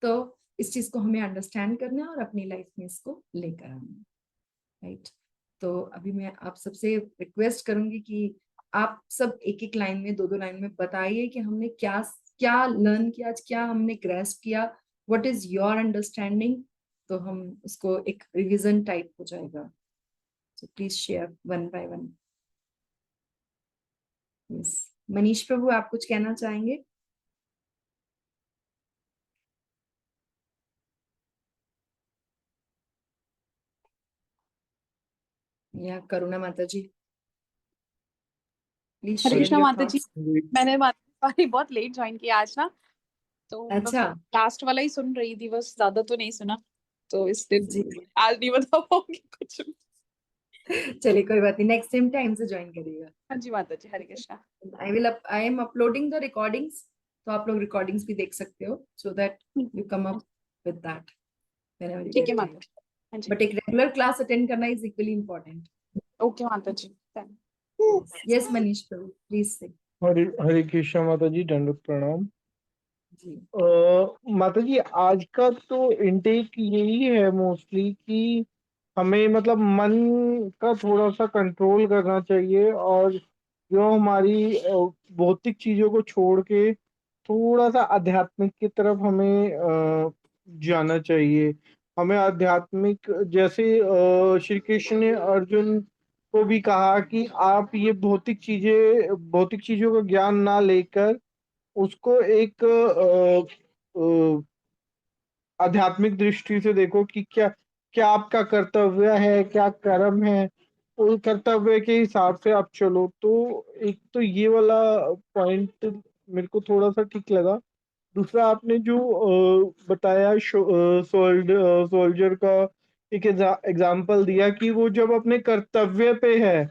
तो इस चीज को हमें अंडरस्टैंड करना है और अपनी लाइफ में इसको लेकर आना है, राइट। तो अभी मैं आप सबसे रिक्वेस्ट करूंगी कि आप सब एक एक लाइन में, दो दो लाइन में बताइए कि हमने क्या क्या लर्न किया आज, क्या हमने ग्रैस्प किया, व्हाट इज योर अंडरस्टैंडिंग। तो हम उसको एक रिवीजन टाइप हो जाएगा। So please share one by one. Yes, Manish Prabhu आप कुछ कहना चाहेंगे? या करुणा माता जी, please
Hare
share
Krishna
your
माता जी,
थॉट्स।
मैंने सॉरी बहुत लेट ज्वाइन किया आज ना, तो
अच्छा
लास्ट वाला ही सुन रही थी, बस ज्यादा तो नहीं सुना, तो इस दिन
जी,
आज नहीं बता पाऊंगी कुछ भी।
चलिए कोई बात नहीं, नेक्स्ट टाइम टाइम से ज्वाइन करिएगा।
हाँ जी माता जी, Hare Krishna.
I am uploading the recordings, तो आप लोग रिकॉर्डिंग्स भी देख सकते हो, so that you come up with that whenever you
ठीक है
गेट
माता
टाइम।
जी। हाँ जी।
बट एक रेगुलर क्लास अटेंड करना इज इक्वली इम्पोर्टेंट।
ओके माता जी।
यस मनीष प्रभु, प्लीज से।
हरे हरे कृष्णा माता जी, दंडवत प्रणाम।
जी।
माता जी, आज का तो इनटेक यही है मोस्टली कि हमें मतलब मन का थोड़ा सा कंट्रोल करना चाहिए, और जो हमारी भौतिक चीजों को छोड़ के थोड़ा सा आध्यात्मिक की तरफ हमें जाना चाहिए। हमें आध्यात्मिक, जैसे श्री कृष्ण ने अर्जुन को भी कहा कि आप ये भौतिक चीजों का ज्ञान ना लेकर उसको एक आध्यात्मिक दृष्टि से देखो कि क्या क्या आपका कर्तव्य है, क्या कर्म है, उस कर्तव्य के हिसाब से आप चलो। तो एक तो ये वाला पॉइंट मेरे को थोड़ा सा ठीक लगा। दूसरा, आपने जो बताया सोल्जर का एक एग्जाम्पल दिया कि वो जब अपने कर्तव्य पे है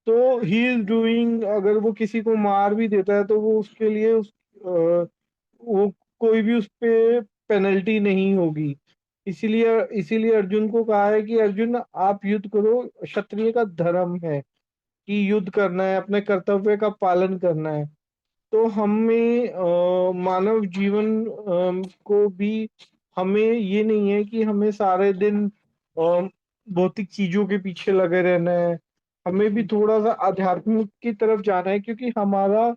तो ही इज डूइंग, अगर वो किसी को मार भी देता है तो वो उसके लिए वो कोई भी उस पे पेनल्टी नहीं होगी। इसीलिए इसीलिए अर्जुन को कहा है कि अर्जुन आप युद्ध करो, क्षत्रिय का धर्म है कि युद्ध करना है, अपने कर्तव्य का पालन करना है। तो हमें मानव जीवन को भी, हमें ये नहीं है कि हमें सारे दिन भौतिक चीजों के पीछे लगे रहना है। हमें भी थोड़ा सा आध्यात्मिक की तरफ जाना है, क्योंकि हमारा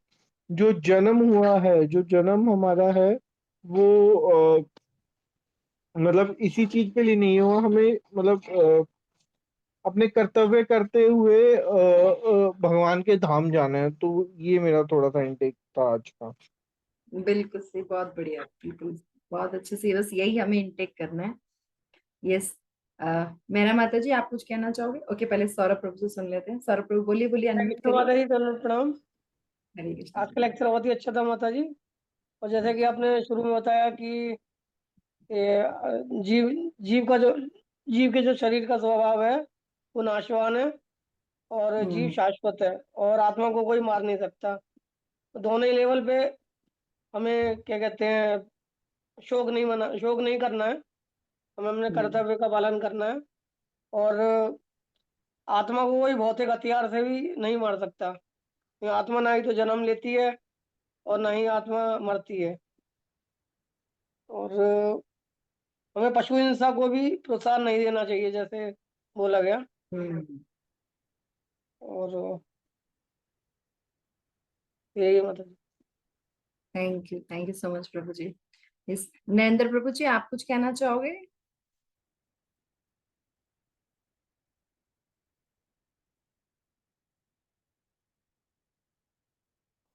जो जन्म हुआ है, जो जन्म हमारा है, वो मतलब इसी चीज के लिए नहीं हुआ। हमें मतलब अपने कर्तव्य करते हुए भगवान के धाम जाना है। तो ये मेरा थोड़ा सा इंटेक था आज का।
बिल्कुल सही, बहुत बढ़िया, बिल्कुल बहुत अच्छे से, बस यही हमें इनटेक करना है। यस। मेरा माता जी, आप कुछ कहना चाहोगे? ओके, पहले सौरभ प्रभु से सुन लेते हैं। सौरभ प्रभु बोलिए, बोलिए, अनम्यूट करिए।
माता जी, दंडवत प्रणाम।
हरे कृष्ण।
आज का लेक्चर बहुत ही अच्छा था माता जी। और जैसे कि आपने शुरू में बताया कि जीव जीव के जो शरीर का स्वभाव है वो नाशवान है, और जीव शाश्वत है, और आत्मा को कोई मार नहीं सकता। तो दोनों ही लेवल पे हमें क्या कहते हैं, शोक नहीं करना है। हमें अपने कर्तव्य का पालन करना है, और आत्मा को कोई भौतिक हथियार से भी नहीं मार सकता। ये आत्मा ना ही तो जन्म लेती है और ना ही आत्मा मरती है। और हमें पशु हिंसा को भी प्रोत्साहन नहीं देना चाहिए, जैसे बोला गया। और यही है मतलब।
Thank you so much Prabhu ji. Yes, Narendra Prabhu ji, आप कुछ कहना चाहोगे?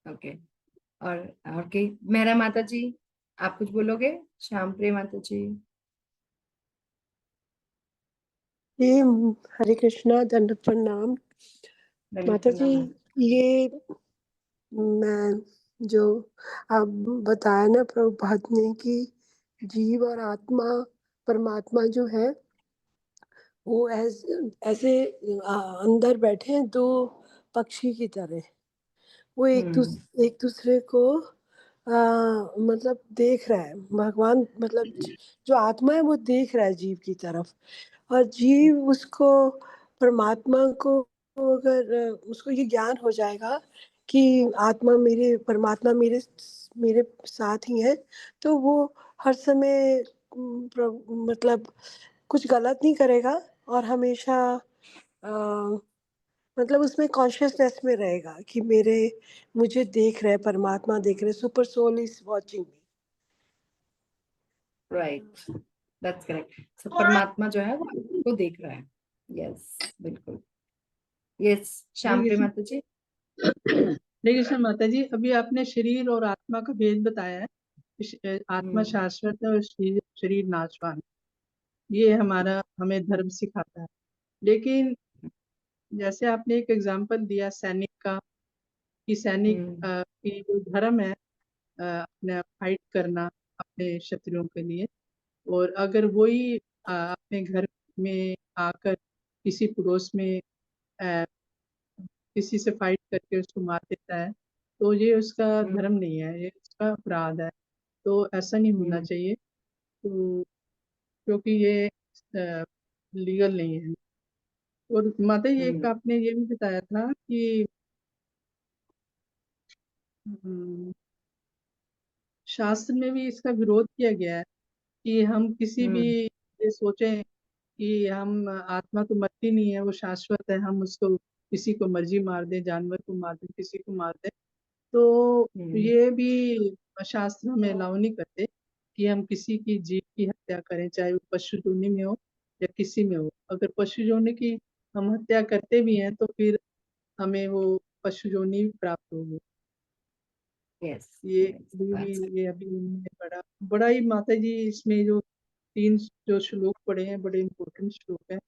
ओके। और के मेरा माता जी, आप कुछ बोलोगे? श्याम प्रिय माता जी।
ये हरे कृष्णा, दंड प्रणाम
ललित
माता जी।
प्रणाम।
ये मैं जो आप बताया ना प्रभुपाद ने कि जीव और आत्मा, परमात्मा जो है वो ऐसे अंदर बैठे हैं दो पक्षी की तरह। वो एक दूसरे को मतलब देख रहा है भगवान, मतलब जो आत्मा है वो देख रहा है जीव की तरफ, और जीव उसको, परमात्मा को, अगर उसको ये ज्ञान हो जाएगा कि आत्मा मेरे, परमात्मा मेरे साथ ही है, तो वो हर समय मतलब कुछ गलत नहीं करेगा, और हमेशा मतलब उसमें कॉन्शियसनेस में रहेगा कि मुझे देख रहे, परमात्मा देख रहे, super soul is watching me.
Right, that's correct. So परमात्मा जो है वो आपको देख रहा है। यस, बिल्कुल। यस, श्याम प्रिय माता जी।
देखिए सर, माता जी अभी आपने शरीर और आत्मा का भेद बताया है। आत्मा शाश्वत है और शरीर नाशवान। ये हमें धर्म सिखाता है। लेकिन जैसे आपने एक एग्जांपल दिया सैनिक का, कि सैनिक की जो धर्म है अपने फाइट करना अपने शत्रुओं के लिए, और अगर वही अपने घर में आकर किसी पड़ोस में अ, किसी से फाइट करके उसको मार देता है, तो ये उसका धर्म नहीं है, ये उसका अपराध है। तो ऐसा नहीं होना चाहिए, तो क्योंकि ये लीगल नहीं है। और माता जी एक आपने ये भी बताया था कि शास्त्र में भी इसका विरोध किया गया है कि हम किसी भी ये सोचें कि हम आत्मा तो मरती नहीं है, वो शाश्वत है, हम उसको किसी को मर्जी मार दें, जानवर को मार दें, किसी को मार दें, तो ये भी शास्त्र हमें अलाउ नहीं करते कि हम किसी की जीव की हत्या करें, चाहे वो पशु योनि में हो या किसी में हो। अगर पशु योनि की हम हत्या करते भी हैं तो फिर हमें वो पशु योनि प्राप्त होगी।
यस,
ये ये अभी हमने बड़ा ही माता जी इसमें जो 3 जो श्लोक पढ़े हैं, बड़े इम्पोर्टेंट श्लोक हैं,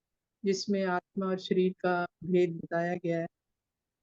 जिसमें आत्मा और शरीर का भेद बताया गया है।